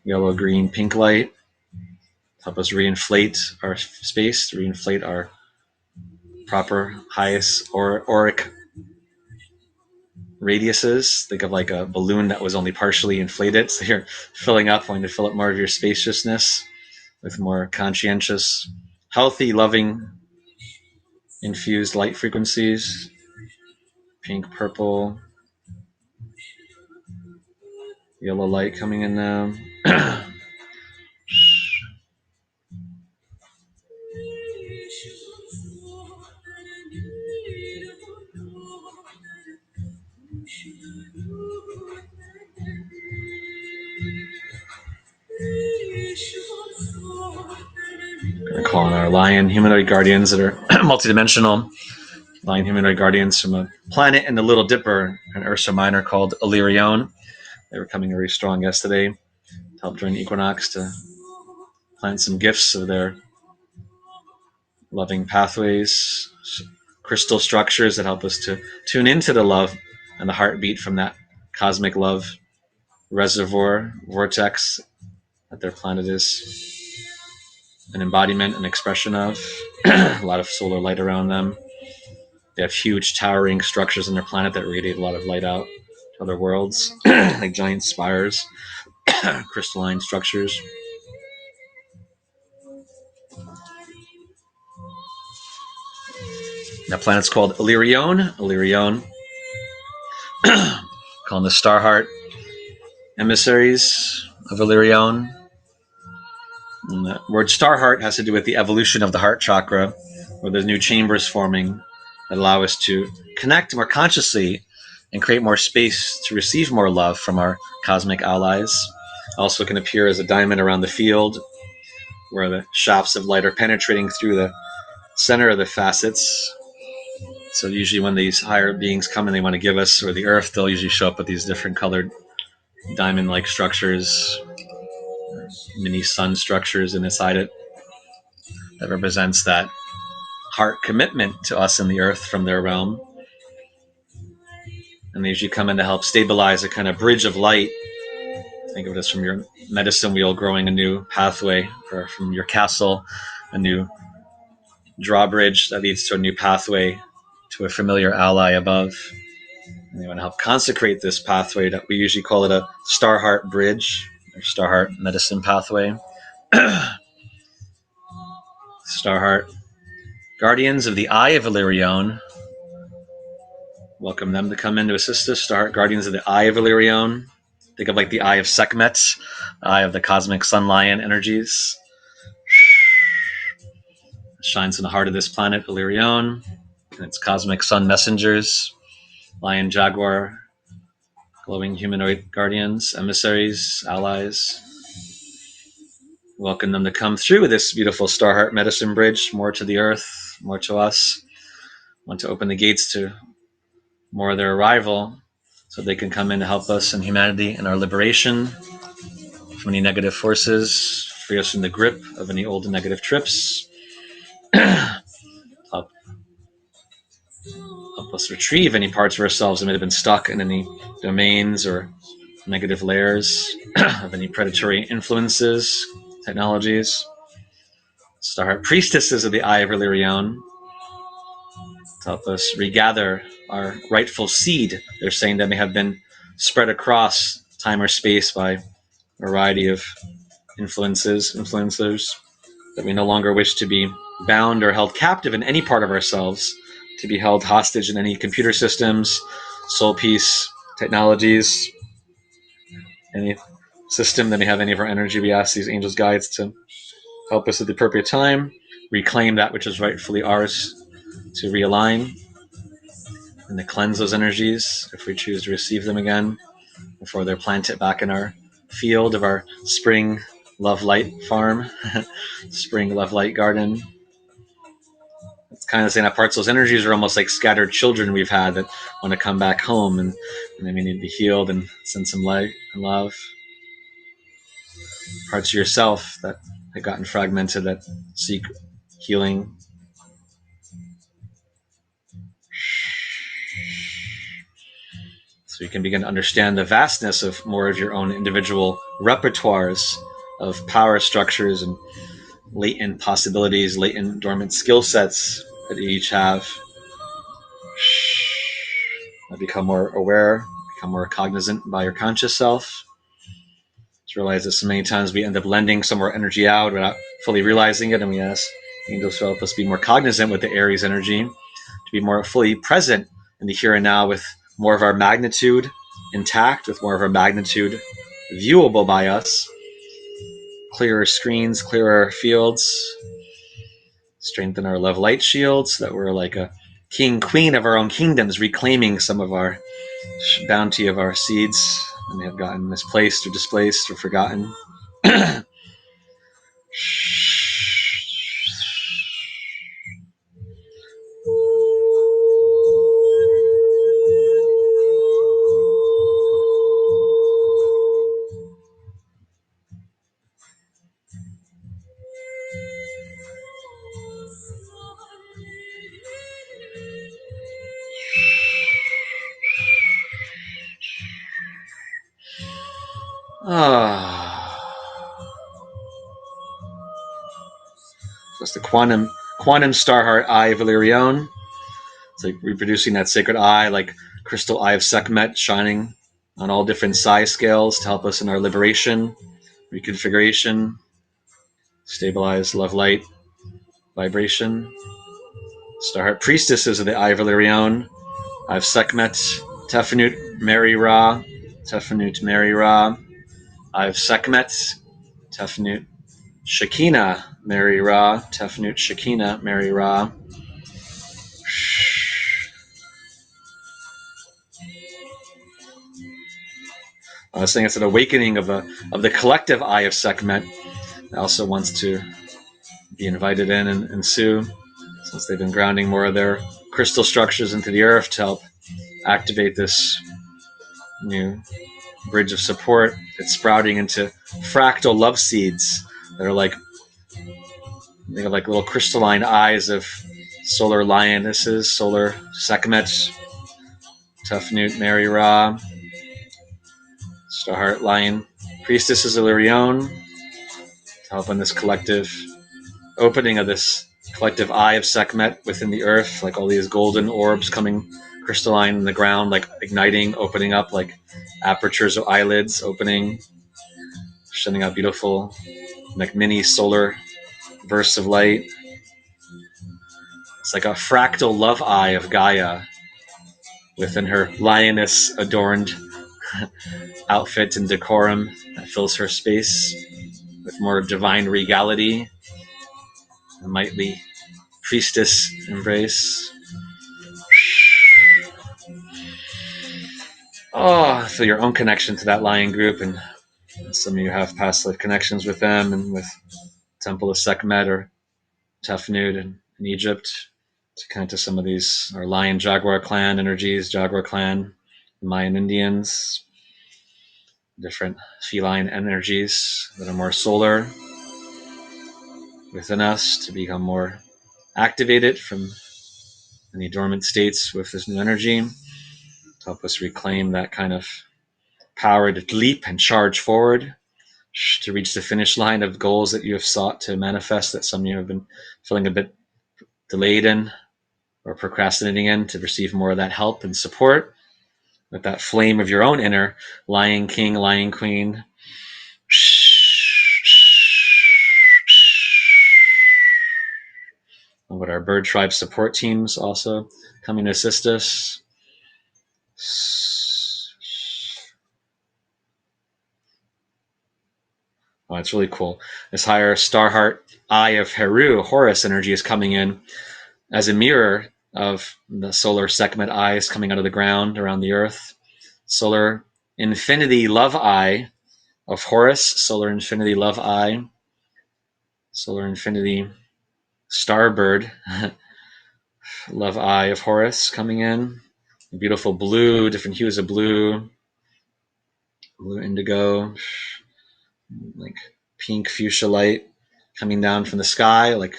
Yellow, green, pink light help us reinflate our space, reinflate our proper highest auric radiuses. Think of like a balloon that was only partially inflated. So you're filling up, wanting to fill up more of your spaciousness with more conscientious, healthy, loving, infused light frequencies. Pink, purple, yellow light coming in now. Gonna call on our lion humanoid guardians that are multidimensional. Lion humanoid guardians from a planet in the Little Dipper, an Ursa Minor called Illyrion. They were coming very strong yesterday to help during the equinox to plant some gifts of their loving pathways, crystal structures that help us to tune into the love and the heartbeat from that cosmic love reservoir, vortex that their planet is an embodiment, an expression of. A lot of solar light around them. They have huge towering structures on their planet that radiate a lot of light out to other worlds, like giant spires, crystalline structures. That planet's called Illyrion. Illyrion, calling the Starheart emissaries of Illyrion. And the word Starheart has to do with the evolution of the heart chakra, where there's new chambers forming that allow us to connect more consciously and create more space to receive more love from our cosmic allies. Also can appear as a diamond around the field, where the shafts of light are penetrating through the center of the facets. So usually when these higher beings come and they want to give us, or the earth, they'll usually show up with these different colored diamond-like structures mini sun structures inside it that represents that heart commitment to us in the earth from their realm. And they usually come in to help stabilize a kind of bridge of light. Think of it as from your medicine wheel growing a new pathway, or from your castle, a new drawbridge that leads to a new pathway to a familiar ally above. And they want to help consecrate this pathway that we usually call it a star heart bridge, or star heart medicine pathway. Star heart guardians of the Eye of Illyrion. Welcome them to come in to assist us. Star heart guardians of the Eye of Illyrion. Think of like the Eye of Sekhmet, Eye of the cosmic sun lion energies. It shines in the heart of this planet, Illyrion, and its cosmic sun messengers, lion, jaguar, glowing humanoid guardians, emissaries, allies. Welcome them to come through with this beautiful star heart medicine bridge, more to the earth, more to us. Want to open the gates to more of their arrival so they can come in to help us in humanity in our liberation from any negative forces, free us from the grip of any old negative trips. help us retrieve any parts of ourselves that may have been stuck in any domains or negative layers of any predatory influences, technologies. Star heart priestesses of the Eye of Illyrion to help us regather our rightful seed. They're saying that may have been spread across time or space by a variety of influencers, that we no longer wish to be bound or held captive in any part of ourselves, to be held hostage in any computer systems, soul peace, technologies, any system that may have any of our energy. We ask these angels' guides to help us at the appropriate time, reclaim that which is rightfully ours, to realign and to cleanse those energies if we choose to receive them again before they're planted back in our field of our spring love light farm, spring love light garden. It's kind of saying that parts of those energies are almost like scattered children we've had that want to come back home, and they may need to be healed and send some light and love. Parts of yourself that have gotten fragmented that seek healing. So you can begin to understand the vastness of more of your own individual repertoires of power structures and latent possibilities, latent dormant skill sets that you each have. Become more aware, become more cognizant by your conscious self. Just realize that so many times we end up lending some more energy out without fully realizing it, and we ask angels to help us be more cognizant with the Aries energy, to be more fully present in the here and now with more of our magnitude intact, with more of our magnitude viewable by us, clearer screens, clearer fields, strengthen our love light shield so that we're like a king, queen of our own kingdoms, reclaiming some of our bounty of our seeds that may have gotten misplaced or displaced or forgotten. That's the quantum star heart eye of Illyrion. It's like reproducing that sacred eye, like crystal eye of Sekhmet, shining on all different size scales to help us in our liberation, reconfiguration, stabilize love light vibration. Star heart priestesses of the Eye of Illyrion, Eye of Sekhmet, Tefnut Mary Ra, Tefnut Mary Ra, Eye of Sekhmet, Tefnut Shekinah Mary Ra, Tefnut Shekinah Mary Ra. I was saying it's an awakening of the collective Eye of Sekhmet that also wants to be invited in and ensue, since they've been grounding more of their crystal structures into the earth to help activate this new bridge of support. It's sprouting into fractal love seeds that are like, they have like little crystalline eyes of solar lionesses, solar Sekhmet, Tefnut, Mary Ra, Starheart Lion, Priestesses of Lirion, to help in this collective opening of this collective eye of Sekhmet within the earth, like all these golden orbs coming crystalline in the ground, like igniting, opening up, like apertures of eyelids opening, sending out beautiful, like mini solar bursts of light. It's like a fractal love eye of Gaia within her lioness adorned outfit and decorum that fills her space with more divine regality, a mighty priestess embrace. Oh, feel your own connection to that lion group, and some of you have past life connections with them and with Temple of Sekhmet or Tefnut in Egypt, to connect to some of these, our lion jaguar clan energies, jaguar clan, Mayan Indians, different feline energies that are more solar within us, to become more activated from any dormant states with this new energy, to help us reclaim that kind of power to leap and charge forward, to reach the finish line of goals that you have sought to manifest, that some of you have been feeling a bit delayed in or procrastinating in, to receive more of that help and support with that flame of your own inner lion king, lion queen. And with our bird tribe support teams also coming to assist us. Oh, it's really cool. This higher star heart eye of Heru, Horus energy, is coming in as a mirror of the solar Sekhmet eyes coming out of the ground around the earth. Solar infinity love eye of Horus, solar infinity love eye, solar infinity starbird love eye of Horus coming in. Beautiful blue, different hues of blue, blue indigo, like pink fuchsia light coming down from the sky. Like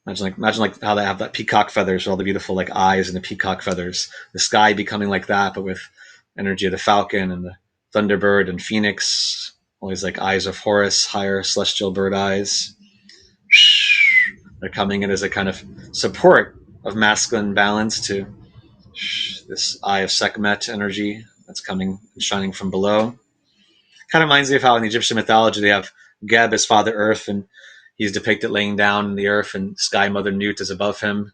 imagine like how they have that peacock feathers, all the beautiful like eyes and the peacock feathers. The sky becoming like that, but with energy of the falcon and the thunderbird and phoenix. All these like eyes of Horus, higher celestial bird eyes. They're coming in as a kind of support of masculine balance to this eye of Sekhmet energy that's coming and shining from below. Kind of reminds me of how in Egyptian mythology they have Geb as Father Earth, and he's depicted laying down in the earth, and Sky Mother Nut is above him,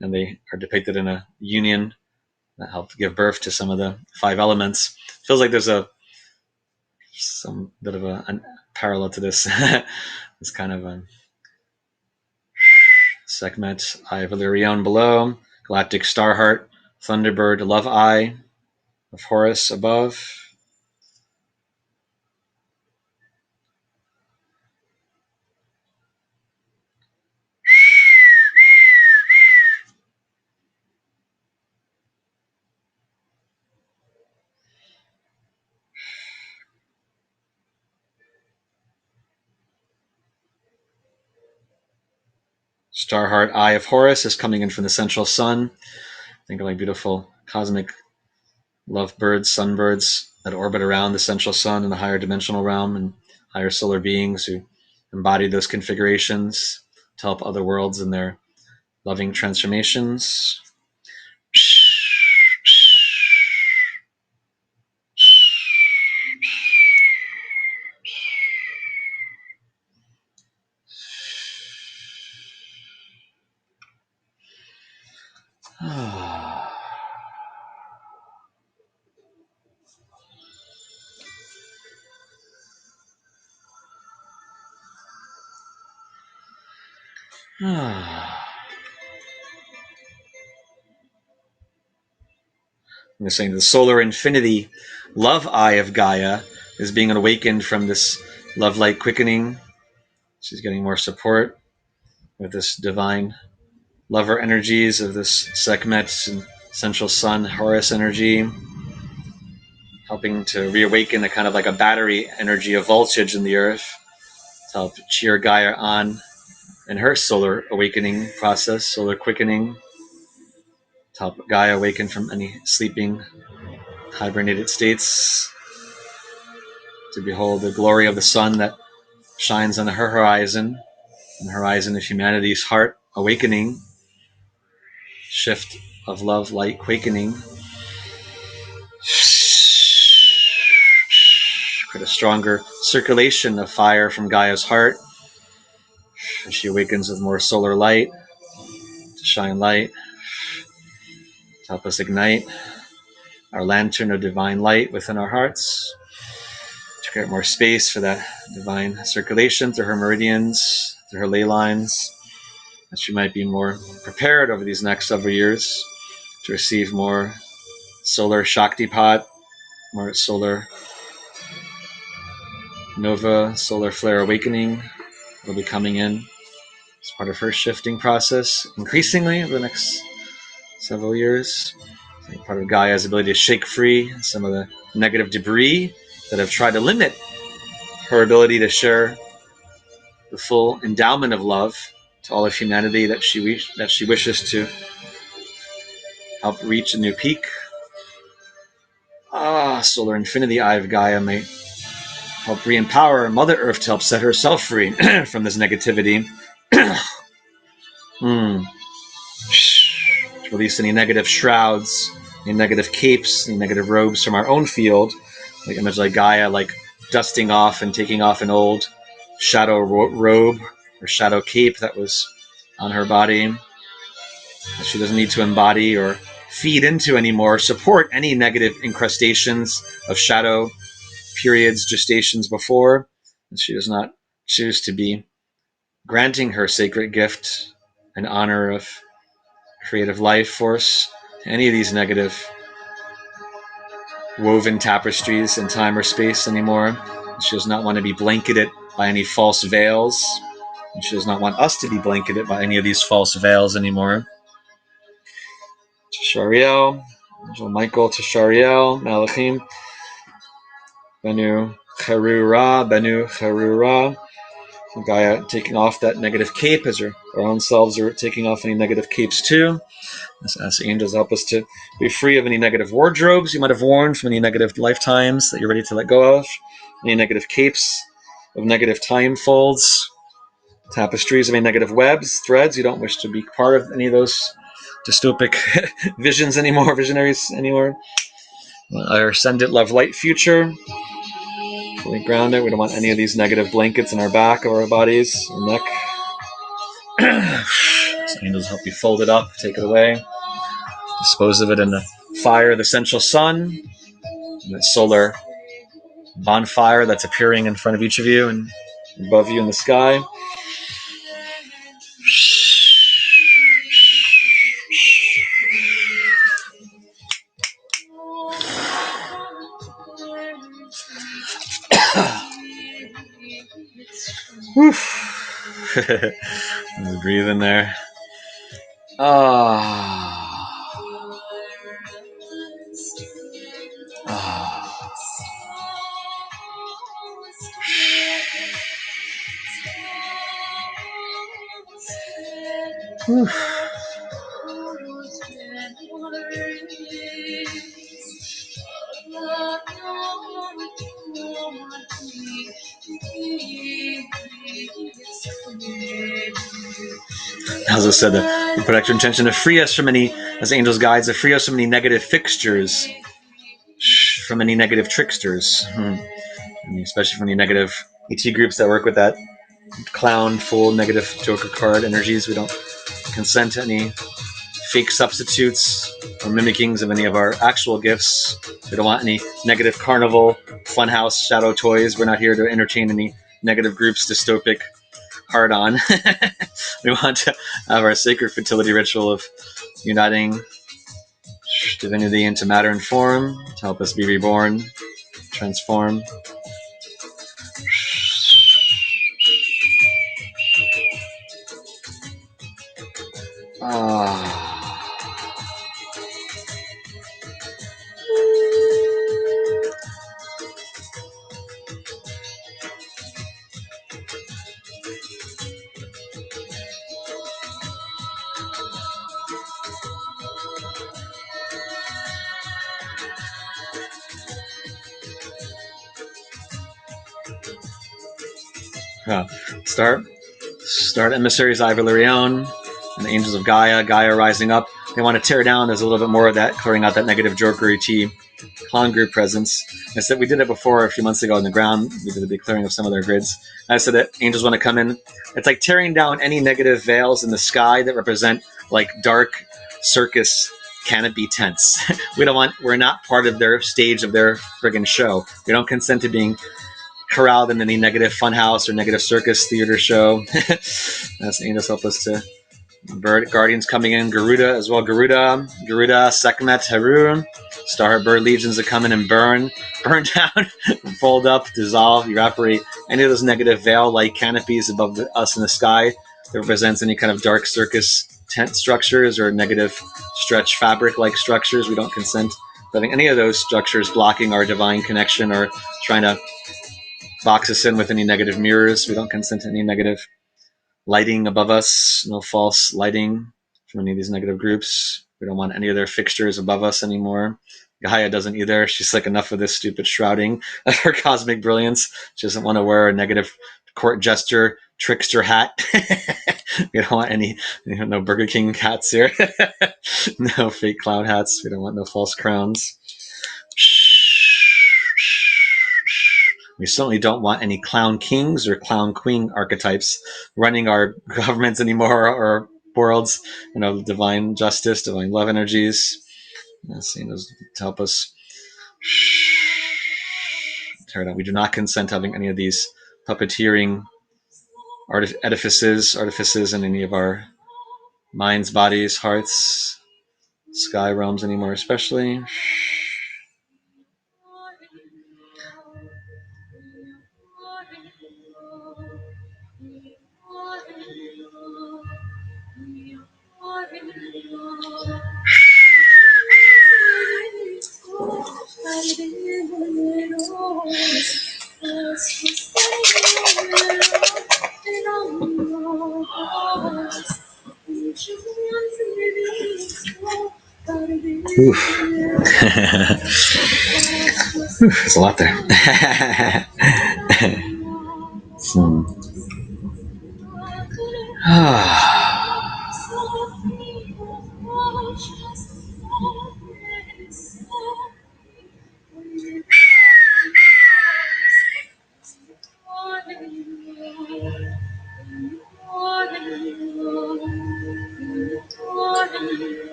and they are depicted in a union that helped give birth to some of the five elements. Feels like there's some bit of a parallel to this. This kind of Sekhmet, Eye of Illyrion below, Galactic Starheart, Thunderbird, Love Eye of Horus above. Starheart, Eye of Horus is coming in from the central sun. Think of like beautiful cosmic lovebirds, sunbirds that orbit around the central sun in the higher dimensional realm, and higher solar beings who embody those configurations to help other worlds in their loving transformations. I'm saying the solar infinity love eye of Gaia is being awakened from this love light quickening. She's getting more support with this divine lover energies of this Sekhmet and central sun Horus energy, helping to reawaken a kind of like a battery energy of voltage in the earth to help cheer Gaia on in her solar awakening process, solar quickening, to help Gaia awaken from any sleeping, hibernated states, to behold the glory of the sun that shines on her horizon, on the horizon of humanity's heart awakening, shift of love, light, quakening. Create a stronger circulation of fire from Gaia's heart as she awakens with more solar light to shine light, to help us ignite our lantern of divine light within our hearts, to create more space for that divine circulation through her meridians, through her ley lines, that she might be more prepared over these next several years to receive more solar Shaktipat, more solar nova, solar flare awakening will be coming in as part of her shifting process increasingly over the next several years. Part of Gaia's ability to shake free some of the negative debris that have tried to limit her ability to share the full endowment of love to all of humanity that she wishes to help reach a new peak. Solar infinity eye of Gaia may help re-empower Mother Earth to help set herself free from this negativity. Release any negative shrouds, any negative capes, any negative robes from our own field. Like image like Gaia, like dusting off and taking off an old shadow robe or shadow cape that was on her body that she doesn't need to embody or feed into anymore, support any negative incrustations of shadow periods, gestations before, and she does not choose to be granting her sacred gift in honor of creative life force to any of these negative woven tapestries in time or space anymore. She does not want to be blanketed by any false veils. And she does not want us to be blanketed by any of these false veils anymore. Tashariel, Angel Michael, Tashariel, Malachim, Benu Cherura. Gaia taking off that negative cape as our own selves are taking off any negative capes too. Let's ask angels help us to be free of any negative wardrobes you might have worn from any negative lifetimes that you're ready to let go of, any negative capes of negative time folds, tapestries of any negative webs, threads. You don't wish to be part of any of those dystopic visions anymore, visionaries anymore. Our ascendant love light future, fully grounded. We don't want any of these negative blankets in our back or our bodies, our neck. So angels help you fold it up, take it away, dispose of it in the fire of the central sun, and the solar bonfire that's appearing in front of each of you and above you in the sky. Breathe in there. As I said, we put extra intention to free us from any, as angels guides, to free us from any negative fixtures, from any negative tricksters, especially from any negative ET groups that work with that clown, full, negative Joker card energies. We don't consent to any fake substitutes or mimickings of any of our actual gifts. We don't want any negative carnival, funhouse, shadow toys. We're not here to entertain any negative groups, dystopic, hard-on. We want to have our sacred fertility ritual of uniting divinity into matter and form to help us be reborn, transform. Start emissaries Eye of Illyrian and the angels of Gaia. Gaia rising up. They want to tear down. There's a little bit more of that, clearing out that negative jokery T clown group presence. I said we did it before a few months ago on the ground. We did a big clearing of some of their grids. I said that angels want to come in. It's like tearing down any negative veils in the sky that represent like dark circus canopy tents. We're not part of their stage of their friggin' show. We don't consent to being corralled in any negative funhouse or negative circus theater show. That's angels help us to bird guardians coming in. Garuda as well. Garuda, Sekhmet, Heru. Star bird legions that come in and burn down, fold up, dissolve, evaporate any of those negative veil-like canopies above us in the sky that represents any kind of dark circus tent structures or negative stretch fabric-like structures. We don't consent to having any of those structures blocking our divine connection or trying to box us in with any negative mirrors. We don't consent to any negative lighting above us, no false lighting from any of these negative groups. We don't want any of their fixtures above us anymore. Gaia doesn't either. She's like, enough of this stupid shrouding of her cosmic brilliance. She doesn't want to wear a negative court jester, trickster hat. We don't want no Burger King hats here. No fake clown hats. We don't want no false crowns. We certainly don't want any clown kings or clown queen archetypes running our governments anymore or worlds. Divine justice, divine love energies. To help us tear it down. We do not consent to having any of these puppeteering artifices in any of our minds, bodies, hearts, sky realms anymore, especially. There's a lot there.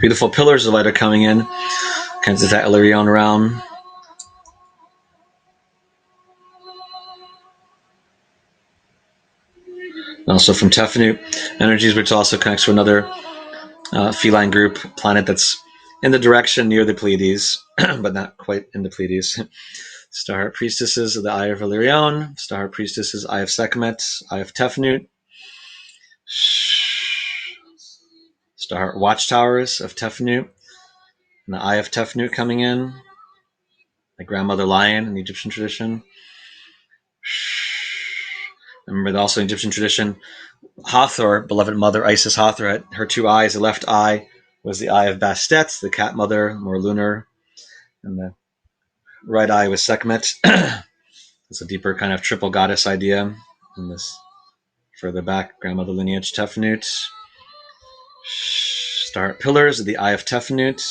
Beautiful pillars of light are coming in. Kinds of that Illyrian realm. And also from Tefnut energies, which also connects to another feline group planet that's in the direction near the Pleiades, but not quite in the Pleiades. Star priestesses of the Eye of Illyrian, Star priestesses Eye of Sekhmet, Eye of Tefnut, Star watchtowers of Tefnut, and the Eye of Tefnut coming in, the grandmother lion in the Egyptian tradition. Remember, also in Egyptian tradition, Hathor, beloved mother Isis Hathor, her two eyes, the left eye was the eye of Bastet, the cat mother, more lunar, and the right eye was Sekhmet. It's a deeper kind of triple goddess idea. And this further back, grandmother lineage Tefnut. Star pillars of the Eye of Tefnut.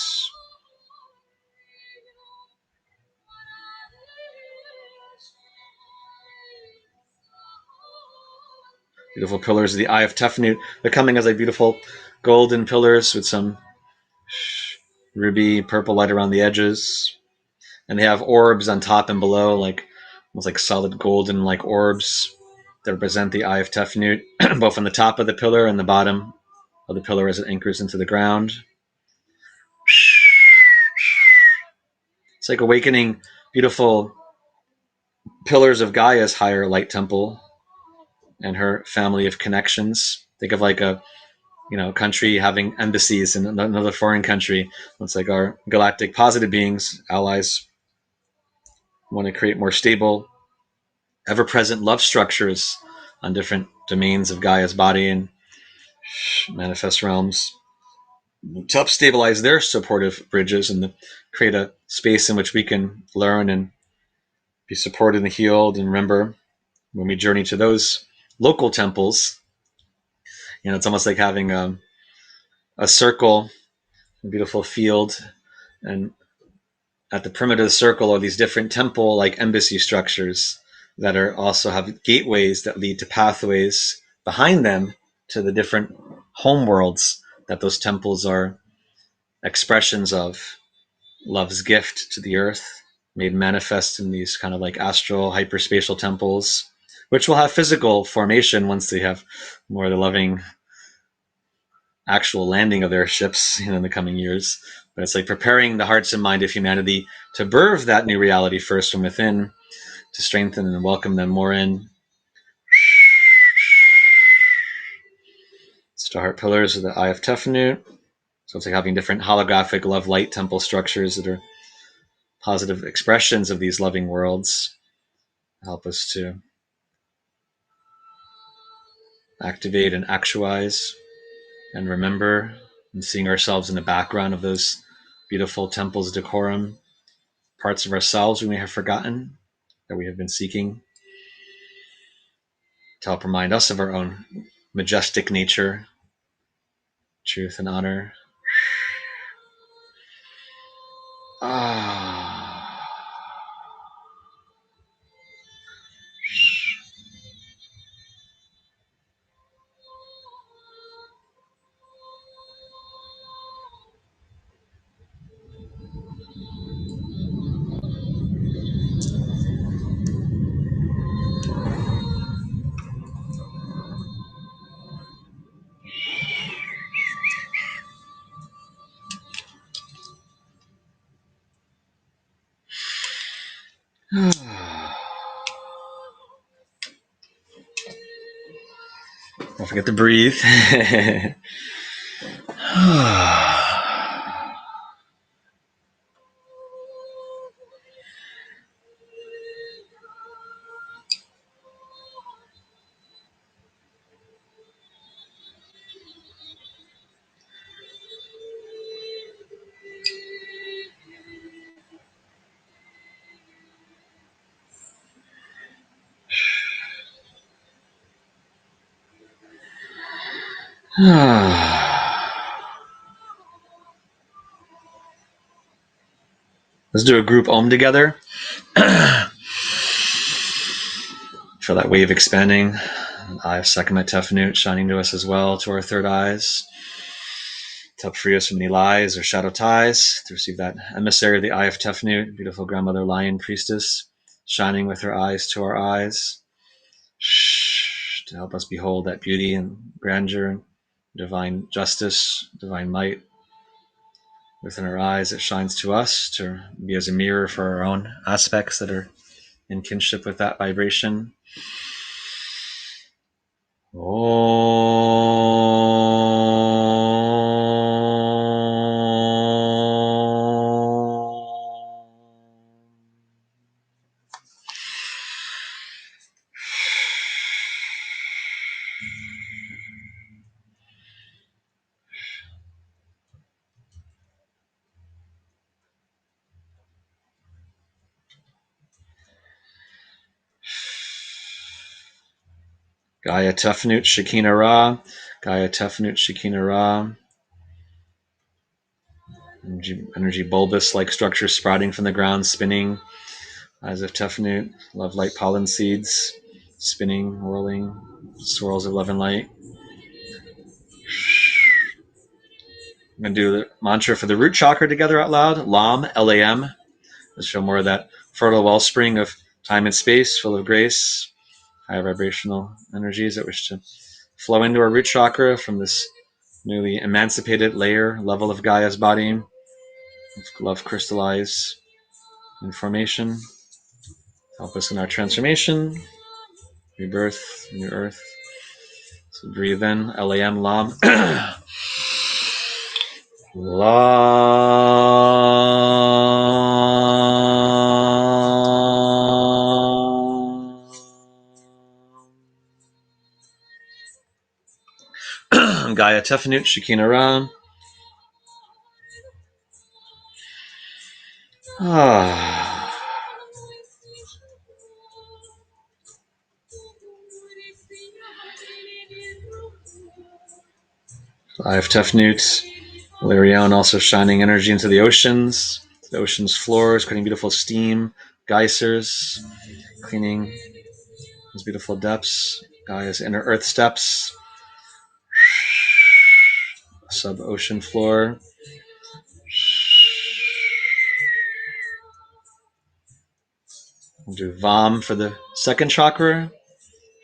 Beautiful pillars of the Eye of Tefnut. They're coming as like beautiful golden pillars with some ruby purple light around the edges. And they have orbs on top and below, like almost like solid golden like orbs that represent the Eye of Tefnut, both on the top of the pillar and the bottom of the pillar as it anchors into the ground. It's like awakening beautiful pillars of Gaia's higher light temple and her family of connections. Think of like a country having embassies in another foreign country. It's like our galactic positive beings, allies, want to create more stable, ever-present love structures on different domains of Gaia's body and manifest realms to help stabilize their supportive bridges and create a space in which we can learn and be supported and healed. And remember, when we journey to those local temples, it's almost like having a circle, a beautiful field, and at the perimeter of the circle are these different temple like embassy structures that are also have gateways that lead to pathways behind them to the different home worlds that those temples are expressions of love's gift to the earth, made manifest in these kind of like astral hyperspatial temples, which will have physical formation once they have more of the loving actual landing of their ships in the coming years. But it's like preparing the hearts and mind of humanity to birth that new reality first from within, to strengthen and welcome them more in. Star heart pillars of the Eye of Tefnut. So it's like having different holographic love light temple structures that are positive expressions of these loving worlds. Help us to activate and actualize and remember, and seeing ourselves in the background of those beautiful temples decorum, parts of ourselves we may have forgotten that we have been seeking, to help remind us of our own majestic nature, truth and honor. Don't forget to breathe. Let's do a group Om together. Feel that wave expanding. Eye of Sekhmet Tefnut shining to us as well, to our third eyes. To help free us from any lies or shadow ties. To receive that emissary of the Eye of Tefnut, beautiful grandmother lion priestess, shining with her eyes to our eyes. To help us behold that beauty and grandeur, divine justice, divine might within our eyes that shines to us, to be as a mirror for our own aspects that are in kinship with that vibration. Gaia Tefnut Shekinah Ra. Gaia Tefnut Shekinah Ra. Energy bulbous like structure sprouting from the ground, spinning. Eyes of Tefnut, love light pollen seeds, spinning, whirling, swirls of love and light. I'm going to do the mantra for the root chakra together out loud. Lam, L-A-M. Let's show more of that fertile wellspring of time and space, full of grace, high vibrational energies that wish to flow into our root chakra from this newly emancipated level of Gaia's body. Love crystallize in formation. Help us in our transformation, rebirth, new earth. So breathe in, L-A-M, Lam. Gaia Tefnut Shekinah Ra. Eye of Tefnut, Illyrion also shining energy into the oceans, the ocean's floors, creating beautiful steam, geysers, cleaning those beautiful depths. Gaia's inner earth steps, sub-ocean floor. We'll do Vam for the second chakra,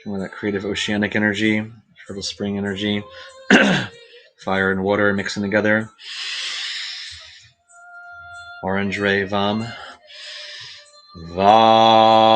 that creative oceanic energy, fertile spring energy, fire and water mixing together. Orange ray Vam. Vam.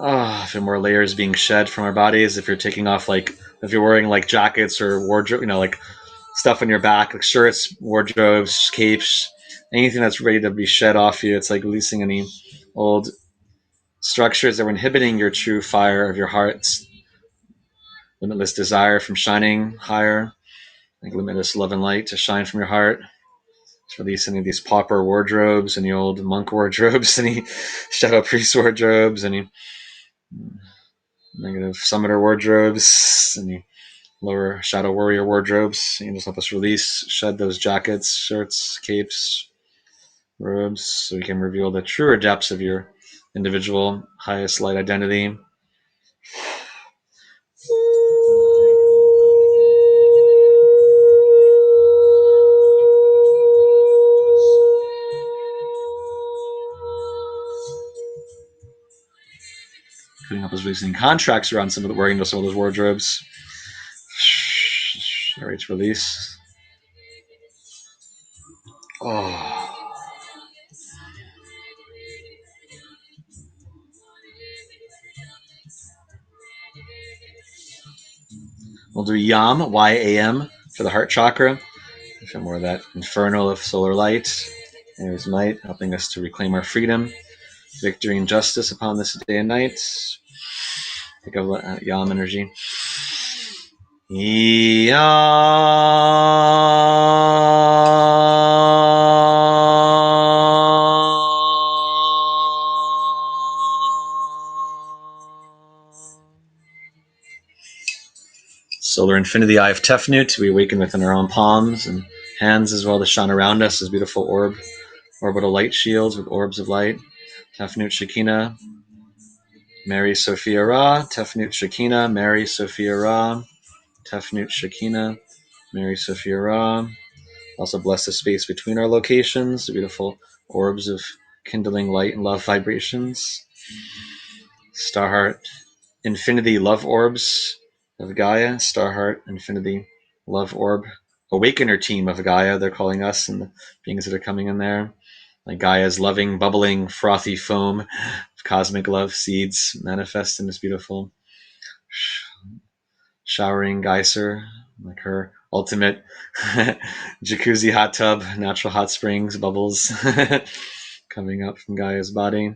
A few more layers being shed from our bodies. If you're taking off, like, if you're wearing like jackets or wardrobe, like stuff on your back, like shirts, wardrobes, capes, anything that's ready to be shed off you. It's like releasing any old structures that were inhibiting your true fire of your heart's limitless desire from shining higher, like limitless love and light to shine from your heart. Just release any of these pauper wardrobes, any old monk wardrobes, any shadow priest wardrobes, any negative summiter wardrobes, any lower shadow warrior wardrobes. You can just help us release, shed those jackets, shirts, capes, robes, so we can reveal the truer depths of your individual highest light identity. Putting up us releasing contracts around some of the wearing some of those wardrobes. All right, release. Oh. We'll do Yam, Y-A-M, for the heart chakra. Feel more of that inferno of solar light. There's might, helping us to reclaim our freedom, victory, and justice upon this day and night. Think of Yam energy. Yam. Solar infinity, eye of Tefnut. We awaken within our own palms and hands as well to shine around us as beautiful orbital light shields with orbs of light. Tefnut Shekinah, Mary Sophia Ra. Tefnut Shekinah, Mary Sophia Ra. Tefnut Shekinah, Mary Sophia Ra. Also bless the space between our locations, the beautiful orbs of kindling light and love vibrations. Starheart Infinity Love Orbs of Gaia. Starheart Infinity Love Orb Awakener team of Gaia, they're calling us, and the beings that are coming in there. Like Gaia's loving, bubbling, frothy foam of cosmic love seeds manifest in this beautiful showering geyser, like her ultimate jacuzzi hot tub, natural hot springs, bubbles coming up from Gaia's body.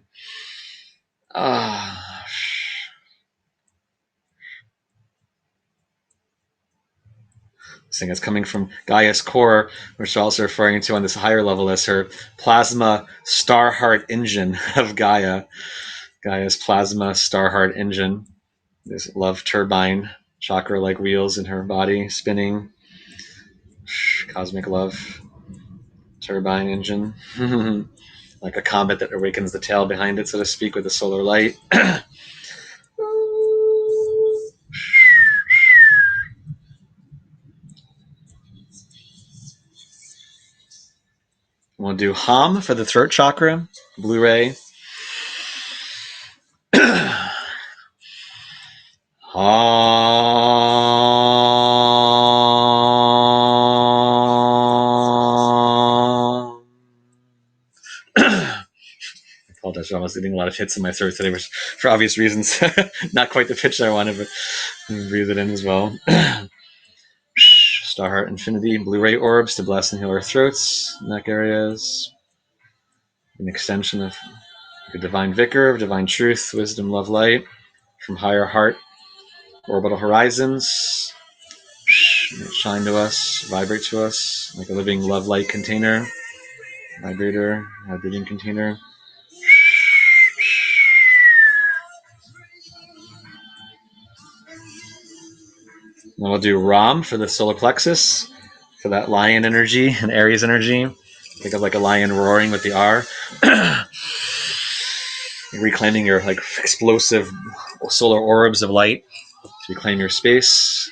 This thing is coming from Gaia's core, which we're also referring to on this higher level as her plasma star heart engine of Gaia. Gaia's plasma star heart engine. This love turbine, chakra-like wheels in her body spinning. Cosmic love turbine engine. Like a comet that awakens the tail behind it, so to speak, with the solar light. We'll do Hum for the throat chakra, Blu-ray. I apologize for almost getting a lot of hits in my throat today, which for obvious reasons, not quite the pitch I wanted, but breathe it in as well. Starheart Infinity Blu-ray orbs to bless and heal our throats, neck areas. An extension of a divine vicar of divine truth, wisdom, love, light from higher heart orbital horizons. Shine to us, vibrate to us like a living love light container, vibrating container. And we'll do Ram for the solar plexus, for that lion energy and Aries energy. Think of like a lion roaring with the R. Reclaiming your like explosive solar orbs of light to reclaim your space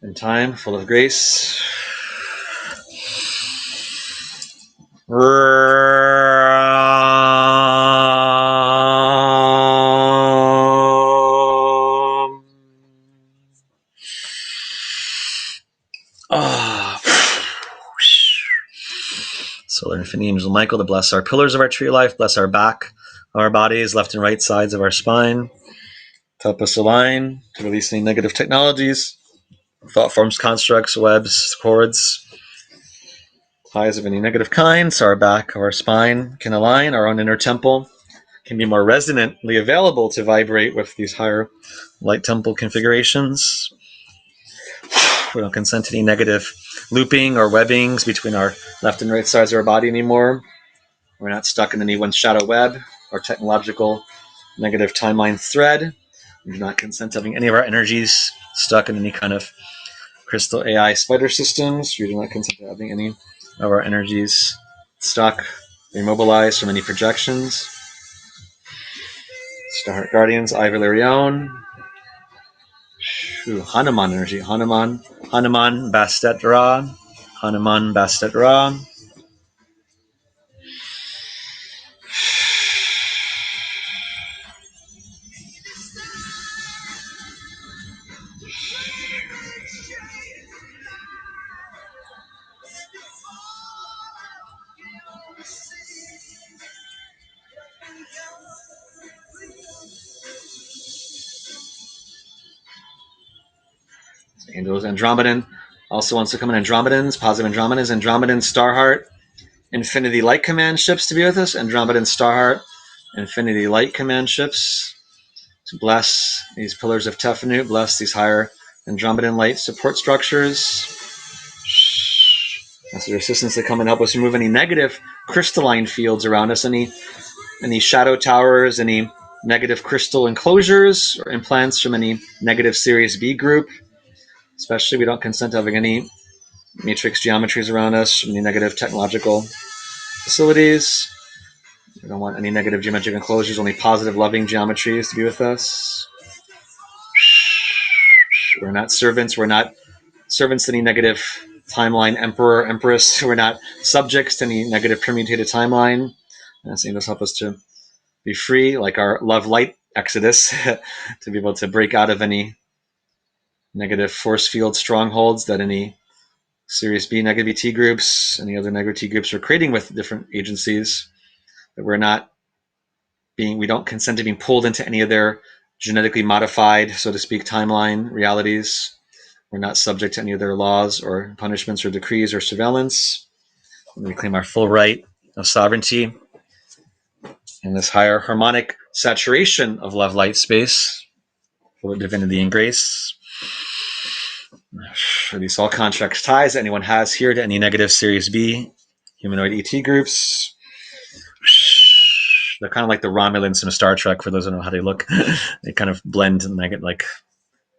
and time full of grace. Solar Infinity Angel Michael to bless our pillars of our tree life, bless our back, our bodies, left and right sides of our spine, to help us align, to release any negative technologies, thought forms, constructs, webs, cords, ties of any negative kind, so our back, our spine can align, our own inner temple can be more resonantly available to vibrate with these higher light temple configurations. We don't consent to any negative looping or webbings between our left and right sides of our body anymore. We're not stuck in anyone's shadow web or technological negative timeline thread. We do not consent to having any of our energies stuck in any kind of crystal AI spider systems. We do not consent to having any of our energies stuck, immobilized from any projections. Star Guardians, Ivy Larion. Hanuman energy. Hanuman Bastet Ra. Hanuman Bastet Ra. Angels Andromedan also wants to come in. Andromedans, positive Andromedans, Andromedan, Starheart, Infinity Light Command ships to be with us. Andromedan, Starheart, Infinity Light Command ships to bless these pillars of Tefnut, bless these higher Andromedan light support structures. That's the resistance to come and help us remove any negative crystalline fields around us, any shadow towers, any negative crystal enclosures or implants from any negative Series B group. Especially, we don't consent to having any matrix geometries around us, any negative technological facilities. We don't want any negative geometric enclosures, only positive, loving geometries to be with us. We're not servants. We're not servants to any negative timeline emperor, empress. We're not subjects to any negative permutated timeline. And so angels help us to be free, like our love light exodus, to be able to break out of any negative force field strongholds that any Series B negative ET groups, any other negative T groups are creating with different agencies. That we don't consent to being pulled into any of their genetically modified, so to speak, timeline realities. We're not subject to any of their laws or punishments or decrees or surveillance. We claim our full right of sovereignty in this higher harmonic saturation of love light space, full of divinity and grace. Release all contracts, ties that anyone has here to any negative Series B humanoid ET groups. They're kind of like the Romulans from Star Trek, for those who know how they look. They kind of blend and make it like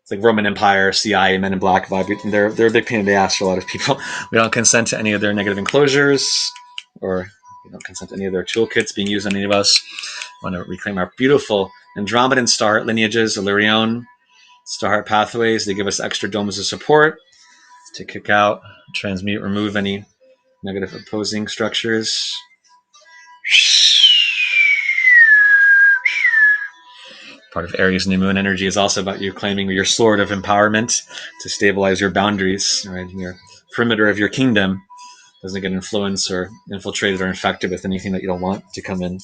it's like Roman Empire, CIA, Men in Black vibe. They're a big pain in the ass for a lot of people. We don't consent to any of their negative enclosures, or we don't consent to any of their toolkits being used on any of us. We want to reclaim our beautiful Andromedan Starheart lineages, Illyrian Starheart pathways. They give us extra domes of support to kick out, transmute, remove any negative opposing structures. Part of Aries new moon energy is also about you claiming your sword of empowerment to stabilize your boundaries, right? Your perimeter of your kingdom doesn't get influenced or infiltrated or infected with anything that you don't want to come in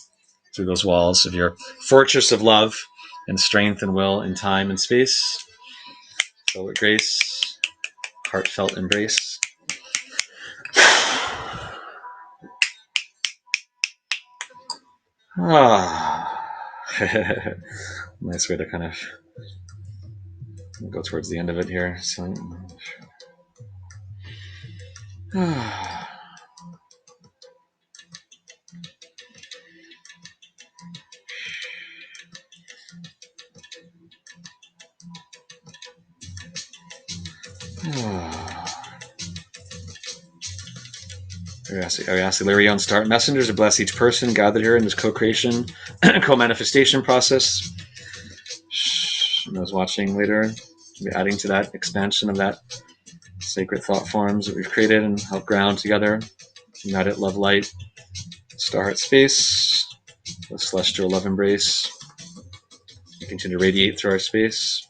through those walls of your fortress of love and strength and will and time and space. So with grace, heartfelt embrace. Nice way to kind of We'll go towards the end of it here. So, I ask the Lyrion start messengers to bless each person gathered here in this co-creation, co-manifestation process. And those watching later, we'll be adding to that expansion of that sacred thought forms that we've created and help ground together, united love light, star heart space, the celestial love embrace. We continue to radiate through our space.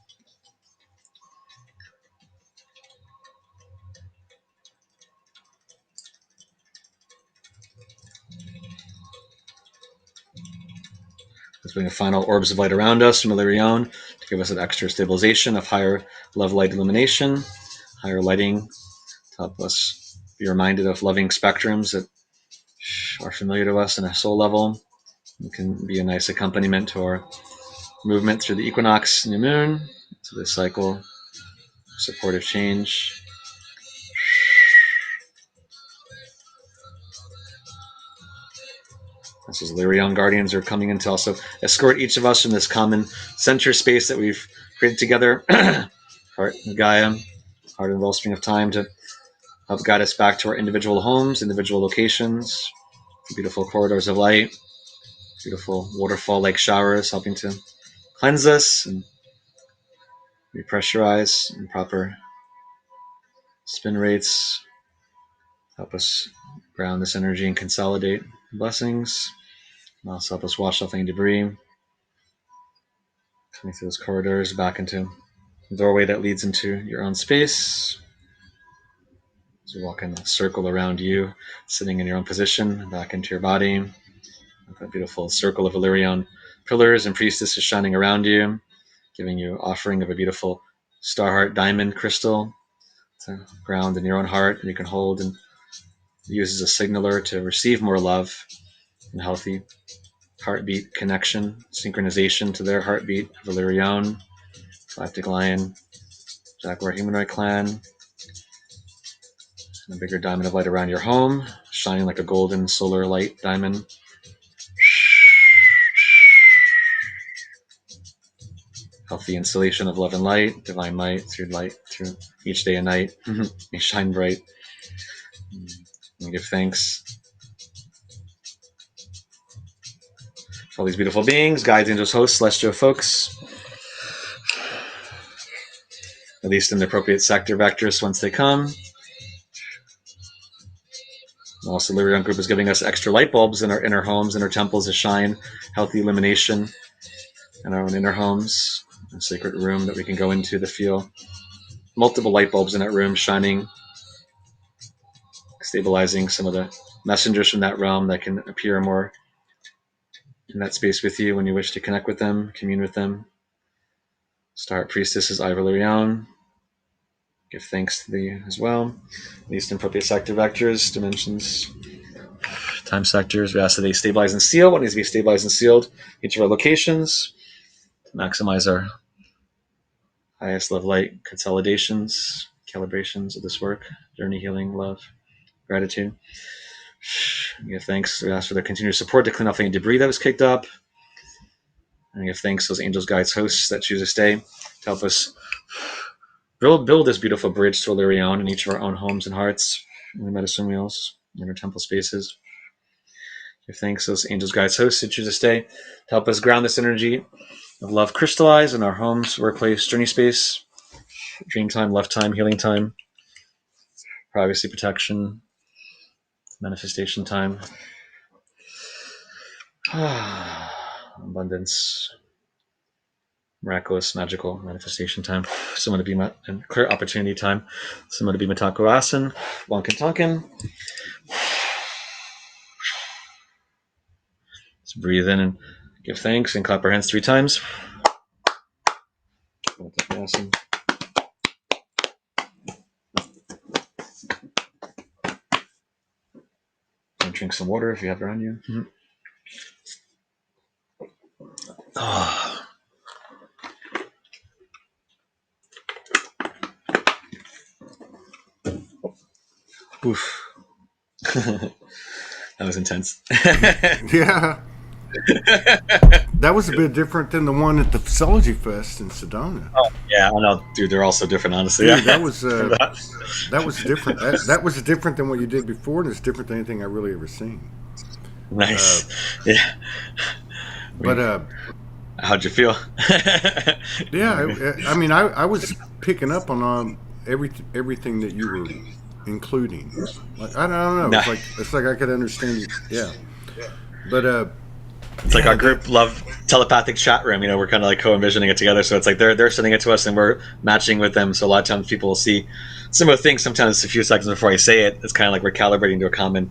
Let's bring the final orbs of light around us from Illyrion to give us an extra stabilization of higher love light illumination, higher lighting to help us be reminded of loving spectrums that are familiar to us on a soul level. It can be a nice accompaniment to our movement through the equinox, new moon, to this cycle, supportive change. This is Lyrion Guardians are coming in to also escort each of us from this common center space that we've created together, heart of Gaia, heart and wellspring of time, to help guide us back to our individual homes, individual locations, beautiful corridors of light, beautiful waterfall-like showers helping to cleanse us and repressurize, and proper spin rates help us ground this energy and consolidate blessings. And also help us wash off any debris coming through those corridors back into the doorway that leads into your own space. As you walk in a circle around you, sitting in your own position, back into your body. That beautiful circle of Illyrion pillars and priestesses shining around you, giving you offering of a beautiful star heart diamond crystal to ground in your own heart, and you can hold and use as a signaler to receive more love and healthy heartbeat connection, synchronization to their heartbeat of Illyrion, Galactic Lion, Jaguar Humanoid Clan, and a bigger diamond of light around your home, shining like a golden solar light diamond. Healthy installation of love and light, divine light through each day and night. May shine bright. And give thanks for all these beautiful beings, guides, angels, hosts, celestial folks, at least in the appropriate sector vectors once they come. Also, the Lyrion group is giving us extra light bulbs in our inner homes, in our temples to shine healthy illumination in our own inner homes, a sacred room that we can go into to feel multiple light bulbs in that room shining, stabilizing some of the messengers from that realm that can appear more in that space with you when you wish to connect with them, commune with them. Star Priestess is Ivor Lyrion. Give thanks to thee as well. At least in appropriate sector vectors, dimensions, time sectors. We ask that they stabilize and seal what needs to be stabilized and sealed. Each of our locations to maximize our highest love light consolidations, calibrations of this work, journey, healing, love, gratitude. Give thanks. We ask for their continued support to clean off any debris that was kicked up. And give thanks to those angels, guides, hosts that choose to stay to help us build this beautiful bridge to Illyrion in each of our own homes and hearts, in the medicine wheels, in our temple spaces. Give thanks to those angels, guides, hosts that choose to stay to help us ground this energy of love crystallize in our homes, workplace, journey space, dream time, love time, healing time, privacy, protection, manifestation time, abundance, miraculous, magical manifestation time, someone to be and clear opportunity time, someone to be Matako Asen, Wonkin Tonkin. Let's breathe in and give thanks and clap our hands 3 times. And drink some water if you have it around you. Oof. That was intense. Yeah. That was a bit different than the one at the Soulogy Fest in Sedona. Oh yeah, I know, dude. They're all so different, honestly. Dude, that was different. That was different than what you did before, and it's different than anything I really ever seen. Nice. Yeah. But how'd you feel? Yeah, I mean, I was picking up on everything that you were including. Like, I don't know. It's like I could understand you. Yeah. But it's like our group love telepathic chat room. You know, we're kind of like co-envisioning it together. So it's like they're sending it to us, and we're matching with them. So a lot of times people will see similar things. Sometimes a few seconds before I say it, it's kind of like we're calibrating to a common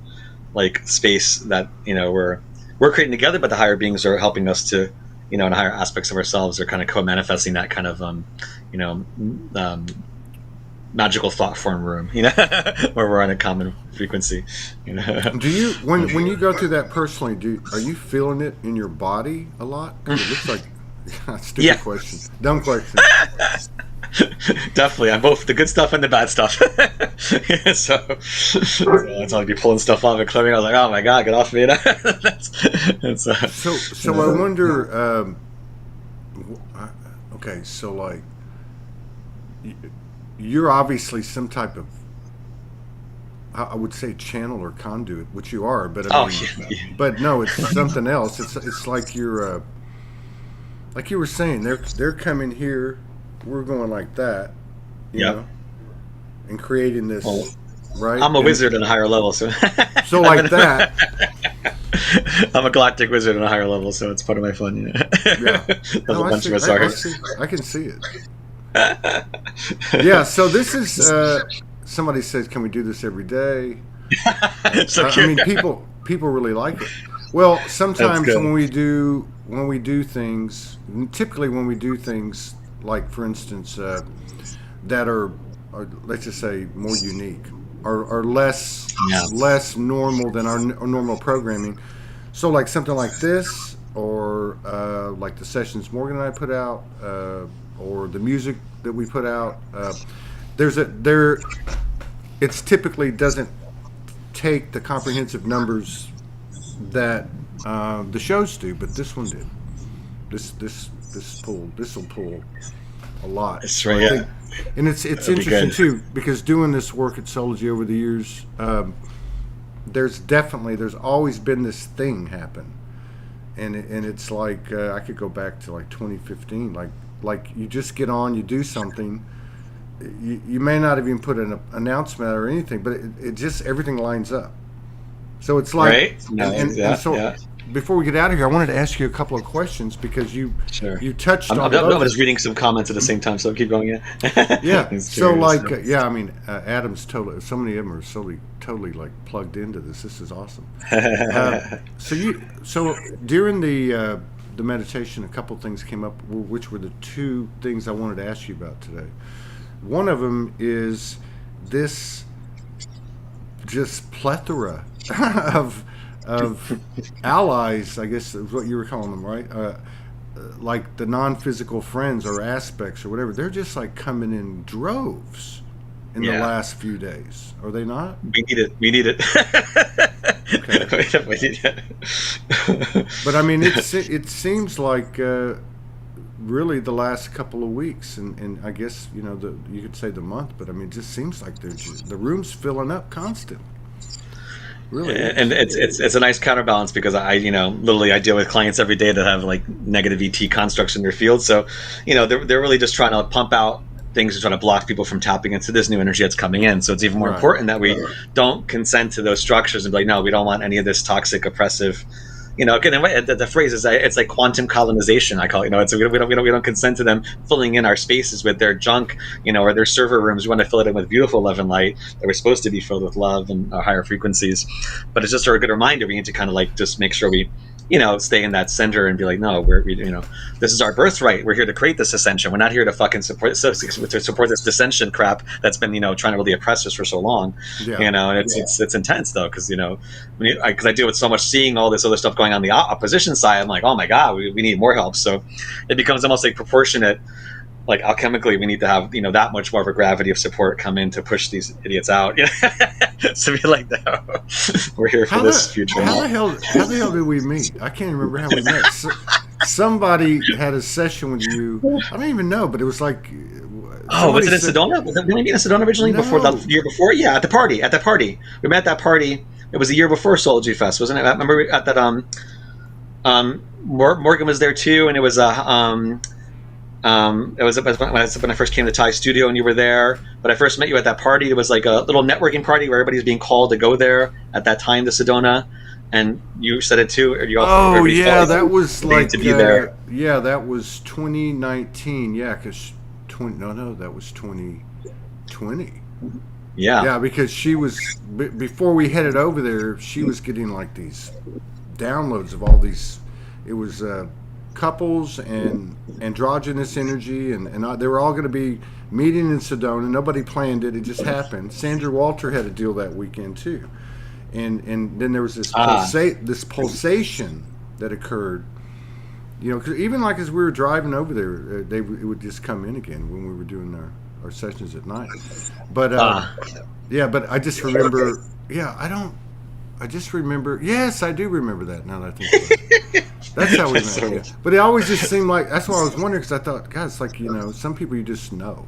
like space that we're creating together. But the higher beings are helping us to, in higher aspects of ourselves, are kind of co-manifesting that kind of magical thought form room, where we're on a common frequency. Do you when you go through that personally? Are you feeling it in your body a lot? It looks like stupid question, dumb question. Definitely, I'm both the good stuff and the bad stuff. So it's like be pulling stuff off and clearing. I was like, oh my god, get off me! So I wonder. Okay, so like. You're obviously some type of, I would say, channel or conduit, which you are. But but no, it's something else. It's like you're, like you were saying, they're coming here, we're going like that, you know, and creating this. Right. I'm a wizard on a higher level, so like that. I'm a galactic wizard on a higher level, so it's part of my fun. Yeah. No, I can see it. Yeah, so this is somebody says, can we do this every day? So I mean, people really like it. Well, sometimes when we do things, typically when we do things like, for instance, that are let's just say more unique, are less normal than our normal programming. So like something like this, or like the sessions Morgan and I put out, or the music that we put out, it's typically doesn't take the comprehensive numbers that the shows do, but this one did. This will pull a lot. That's right. Yeah. And it's interesting too, because doing this work at Soulogy over the years, there's always been this thing happen, and it's like I could go back to like 2015, like you just get on, you do something, you may not even put an announcement or anything, but it just everything lines up. So it's like, right? And so before we get out of here, I wanted to ask you a couple of questions, because you touched on. I'm just reading some comments at the same time, so keep going. Yeah. So like, I mean, Adam's totally. So many of them are totally like plugged into this. This is awesome. So during the meditation, a couple things came up, which were the two things I wanted to ask you about today. One of them is this just plethora of allies, I guess is what you were calling them, right? Like the non-physical friends or aspects or whatever. They're just like coming in droves in the last few days. Are they not? We need it. Okay. We need it. But I mean, it seems like really the last couple of weeks, and I guess you could say the month, but I mean, it just seems like the room's filling up constantly. Really, and it's a nice counterbalance, because I literally I deal with clients every day that have like negative ET constructs in their field, so they're really just trying to pump out things to try to block people from tapping into this new energy that's coming in. So it's even more important that we don't consent to those structures and be like, no, we don't want any of this toxic, oppressive. Again, the phrase is it's like quantum colonization. I call it. It's we don't consent to them filling in our spaces with their junk, or their server rooms. We want to fill it in with beautiful love and light that we're supposed to be filled with love and higher frequencies. But it's just a good reminder. We need to kind of like just make sure we, stay in that center and be like, no, this is our birthright. We're here to create this ascension. We're not here to fucking support this dissension crap that's been, trying to really oppress us for so long. Yeah. And it's intense though, because because I deal with so much seeing all this other stuff going on the opposition side. I'm like, oh my god, we need more help. So it becomes almost like proportionate like alchemically, we need to have that much more of a gravity of support come in to push these idiots out. So be like, no, we're here for this future. How the hell did we meet? I can't remember how we met. Somebody had a session with you. I don't even know, but it was like. Was it in Sedona? Did we meet in Sedona originally? No. Before the year before? Yeah, at the party. We met at that party. It was the year before Soulogy Fest, wasn't it? I remember at that. Morgan was there too, and it was it was when I first came to Thai Studio, and you were there. But I first met you at that party. It was like a little networking party where everybody's being called to go there at that time to Sedona, and you said it too. Or you also, that was like to be there. Yeah, that was 2019. Yeah, because that was 2020. Yeah, because she was before we headed over there. She was getting like these downloads of all these. It was couples and androgynous energy, and they were all going to be meeting in Sedona. Nobody planned it; it just happened. Sandra Walter had a deal that weekend too, and then there was this pulsation that occurred. Cause even like as we were driving over there, it would just come in again when we were doing our sessions at night. But but I just remember. I just remember. Yes, I do remember that. Now that I think about it. That's how we met. Yeah. But it always just seemed like that's why I was wondering, because I thought, God, it's like some people you just know.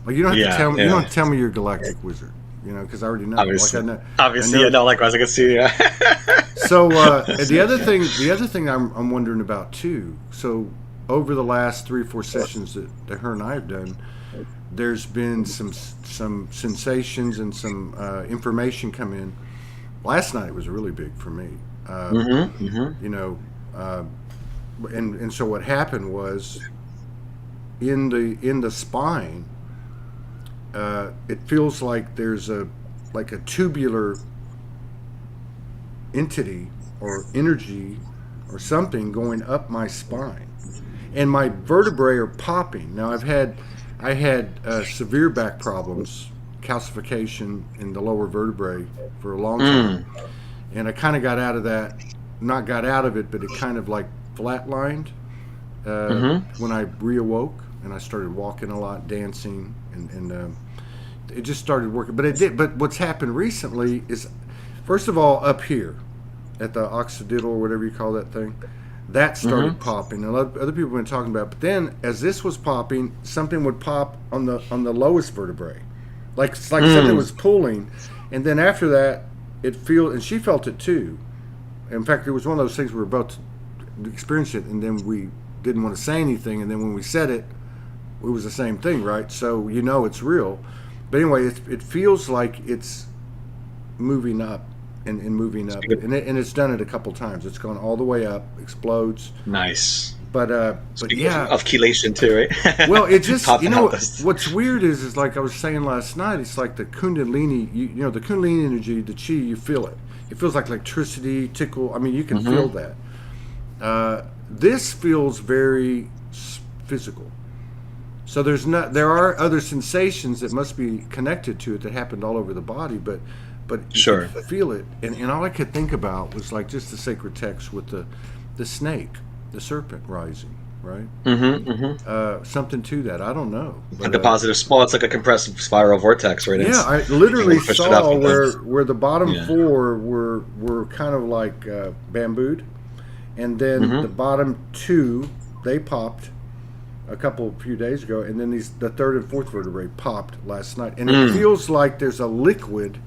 Like you don't have to tell me. You don't have to tell me you're a galactic wizard. Because I already know. Obviously, like I know. Obviously, likewise, I can see. Yeah. So the other thing I'm wondering about too. So over the last 3 or 4 sessions that her and I have done, there's been some sensations and some information come in. Last night was really big for me. And so what happened was in the spine, it feels like there's a tubular entity or energy or something going up my spine, and my vertebrae are popping. Now I had severe back problems, calcification in the lower vertebrae for a long time, and I kind of got out of that. Not got out of it, but it kind of like flatlined when I reawoke, and I started walking a lot, dancing, and it just started working. But it did. But what's happened recently is, first of all, up here at the occipital or whatever you call that thing, that started popping. And other people have been talking about it. But then, as this was popping, something would pop on the lowest vertebrae, like something was pulling, and then after that, and she felt it too. In fact, it was one of those things we were both experienced it, and then we didn't want to say anything, and then when we said it, it was the same thing, right? So it's real. But anyway, it feels like it's moving up and moving up, and it's done it a couple times. It's gone all the way up, explodes. Nice. But yeah, of chelation too, right? Well, it just what's weird is like I was saying last night. It's like the Kundalini. The Kundalini energy, the chi. You feel it. It feels like electricity, tickle. I mean, you can feel that. This feels very physical. So there are other sensations that must be connected to it that happened all over the body, but sure. You can feel it. And all I could think about was like just the sacred text with the snake, the serpent rising, right? Something to that. I don't know. But, like a positive small. It's like a compressed spiral vortex, right? Yeah, I literally saw where the bottom 4 were kind of like bambooed, and then the bottom 2 they popped a few days ago, and then the third and fourth vertebrae popped last night, and it feels like there's a liquid.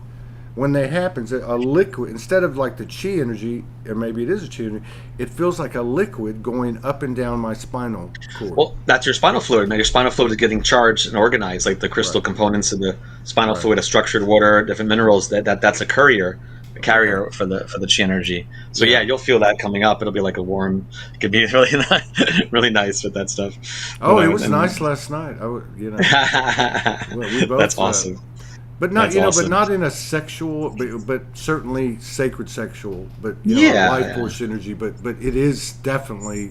When that happens, a liquid, instead of like the chi energy, or maybe it is a chi energy, it feels like a liquid going up and down my spinal cord. Well, that's your spinal fluid. Now your spinal fluid is getting charged and organized, like the crystal components of the spinal fluid, a structured water, different minerals. That's a carrier for the chi energy. So yeah, you'll feel that coming up. It'll be like a warm. It could be really really nice with that stuff. Oh, it was nice last night. We both. That's awesome. But not, awesome. But not in a sexual, but certainly sacred sexual, but life force energy. But it is definitely.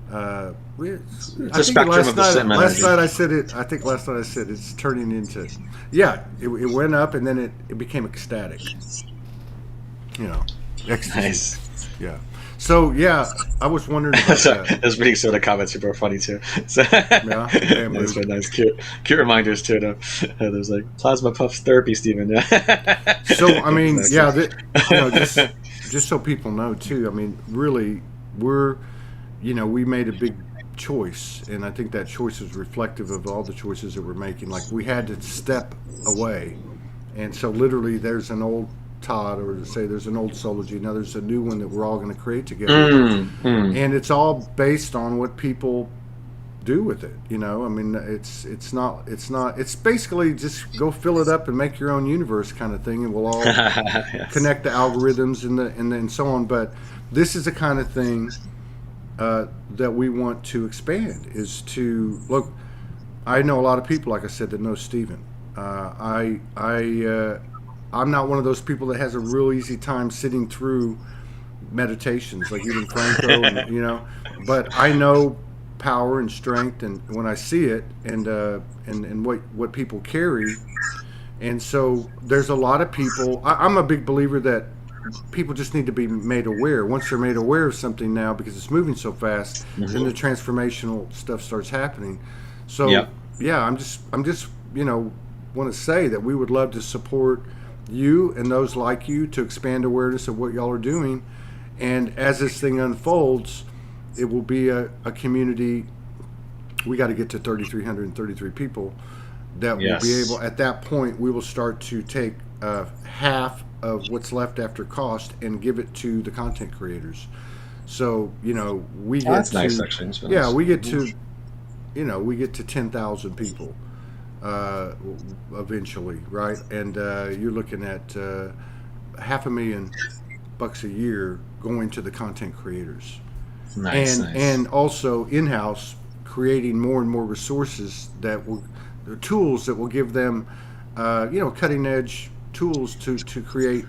It's a spectrum of the same energy. Last night I said it. I think last night I said it's turning into. Yeah, it went up and then it became ecstatic. Ecstasy. Nice. Yeah. So yeah, I was wondering about that. Those reading some of the comments are funny too. So Yeah, damn, those are nice, cute reminders too. There's like plasma puffs therapy, Stephen. So I mean, Exactly. just so people know too. I mean, really, we made a big choice, and I think that choice is reflective of all the choices that we're making. Like we had to step away, and so literally, there's an old Todd, or to say there's an old Soulogy. Now there's a new one that we're all going to create together, and it's all based on what people do with it. I mean, it's basically just go fill it up and make your own universe kind of thing, and we'll all Yes. connect the algorithms and so on. But this is the kind of thing that we want to expand. Is to look. I know a lot of people, like I said, that know Stephen. I'm not one of those people that has a real easy time sitting through meditations, like even Franco, and, but I know power and strength, and when I see it, and what people carry, and so there's a lot of people. I'm a big believer that people just need to be made aware. Once they're made aware of something now, because it's moving so fast, then the transformational stuff starts happening. So yeah, I'm just want to say that we would love to support you and those like you to expand awareness of what y'all are doing, and as this thing unfolds, it will be a community. We got to get to 3,333 people that will be able. At that point, we will start to take half of what's left after cost and give it to the content creators. So we get that's to, nice, actually. we get to we get to 10,000 people eventually, right? And you're looking at $500,000 a year going to the content creators. Nice. And also in-house creating more and more resources that will, the tools that will give them cutting edge tools to create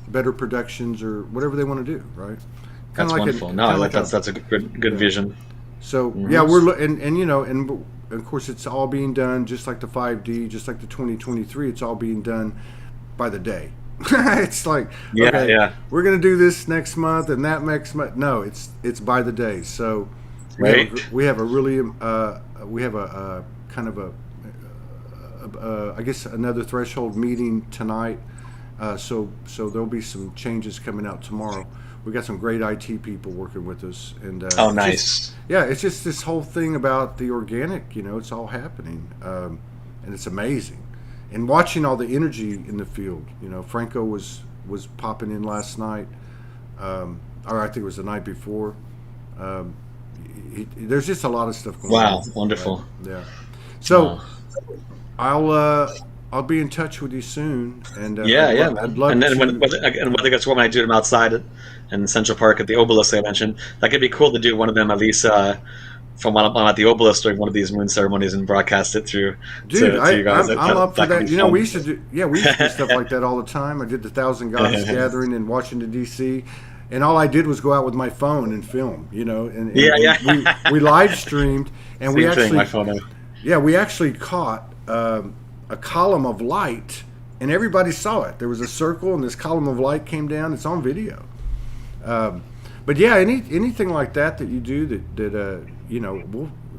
better productions or whatever they want to do, right? That's wonderful. That's a good vision. So we're and of course it's all being done just like the 5D, just like the 2023. It's all being done by the day. It's like we're gonna do this next month and that next month. No, it's by the day. So we have a really kind of I guess another threshold meeting tonight. So there'll be some changes coming out tomorrow. We got some great IT people working with us, and nice. It's just this whole thing about the organic. It's all happening, and it's amazing. And watching all the energy in the field. Franco was popping in last night, or I think it was the night before. There's just a lot of stuff going on. Wow, wonderful. Right? Yeah. So I'll be in touch with you soon. And I'd love and then to. whether it gets warm, I do them outside in Central Park at the obelisk I mentioned. That could be cool to do one of them at least from when I'm at the obelisk during one of these moon ceremonies and broadcast it through. Dude, to you guys. I'm up for that. Fun. We used to do stuff like that all the time. I did the 1,000 Gods gathering in Washington D.C. And all I did was go out with my phone and film. And we live streamed, and we actually caught a column of light, and everybody saw it. There was a circle, and this column of light came down. It's on video. But anything like that you do that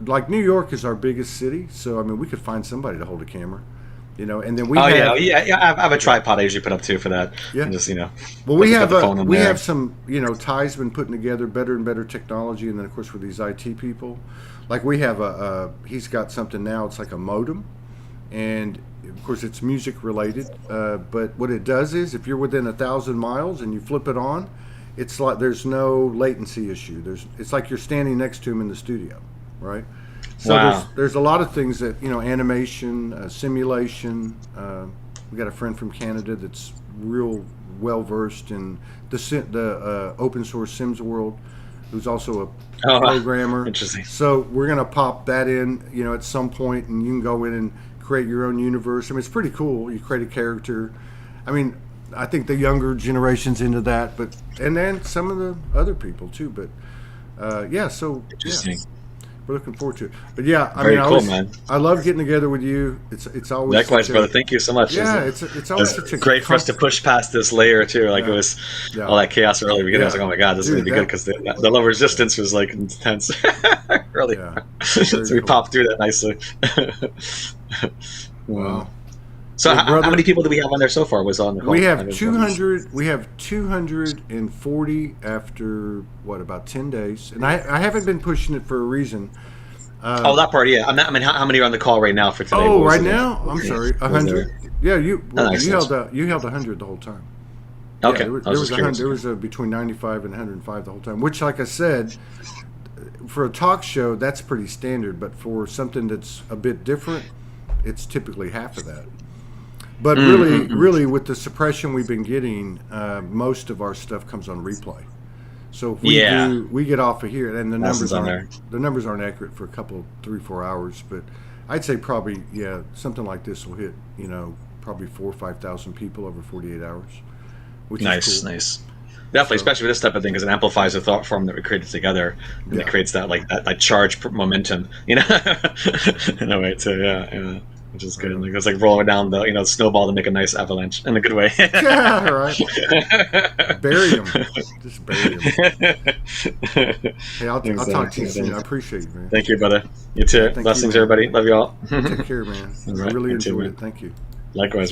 like New York is our biggest city, so I mean we could find somebody to hold a camera, and then I have a tripod I usually put up too for that. Yeah, and just well, we have some Ty's been putting together better and better technology, and then of course with these IT people, like we have he's got something now. It's like a modem, and of course it's music related. But what it does is if you're within 1,000 miles and you flip it on, it's like there's no latency issue. It's like you're standing next to him in the studio, right? So there's a lot of things that animation, simulation. We got a friend from Canada that's real well versed in the open source Sims world, who's also a programmer. Interesting. So we're gonna pop that in, at some point, and you can go in and create your own universe. I mean, it's pretty cool. You create a character. I mean, I think the younger generation's into that, and then some of the other people too. But so interesting. we're looking forward to it. But yeah, Very cool, man. I love getting together with you. It's always likewise, brother. Thank you so much. Yeah, it's always such a great for us to push past this layer too. Like it was all that chaos early beginning. I was like, oh my god, this is gonna be good because the low resistance was like intense early. So we popped through that nicely. Wow. So how many people do we have on there so far? Was on the call? We have 200. We have 240 after about 10 days, and I haven't been pushing it for a reason. That part, yeah. I mean, how many are on the call right now for today? Oh, right now? I'm sorry, 100. Yeah, you held 100 the whole time. Okay, yeah, there was between 95 and 105 the whole time. Which, like I said, for a talk show, that's pretty standard. But for something that's a bit different, it's typically half of that. But really, with the suppression we've been getting, most of our stuff comes on replay. So if we get off of here, and the numbers aren't accurate for a couple, 3-4 hours, but I'd say probably something like this will hit probably 4,000 or 5,000 people over 48 hours. Which is cool. Nice. Definitely, especially with this type of thing, because it amplifies the thought form that we created together, and it creates that that charged momentum, in a way too. Which is good. Like it's like rolling down the snowball to make a nice avalanche in a good way. Yeah, right. Bury them. Just bury them. Hey, I'll talk to you soon. I appreciate you, man. Thank you, brother. You too. Blessings, everybody. Love you all. Take care, man. I really enjoyed it. Thank you. Likewise, man.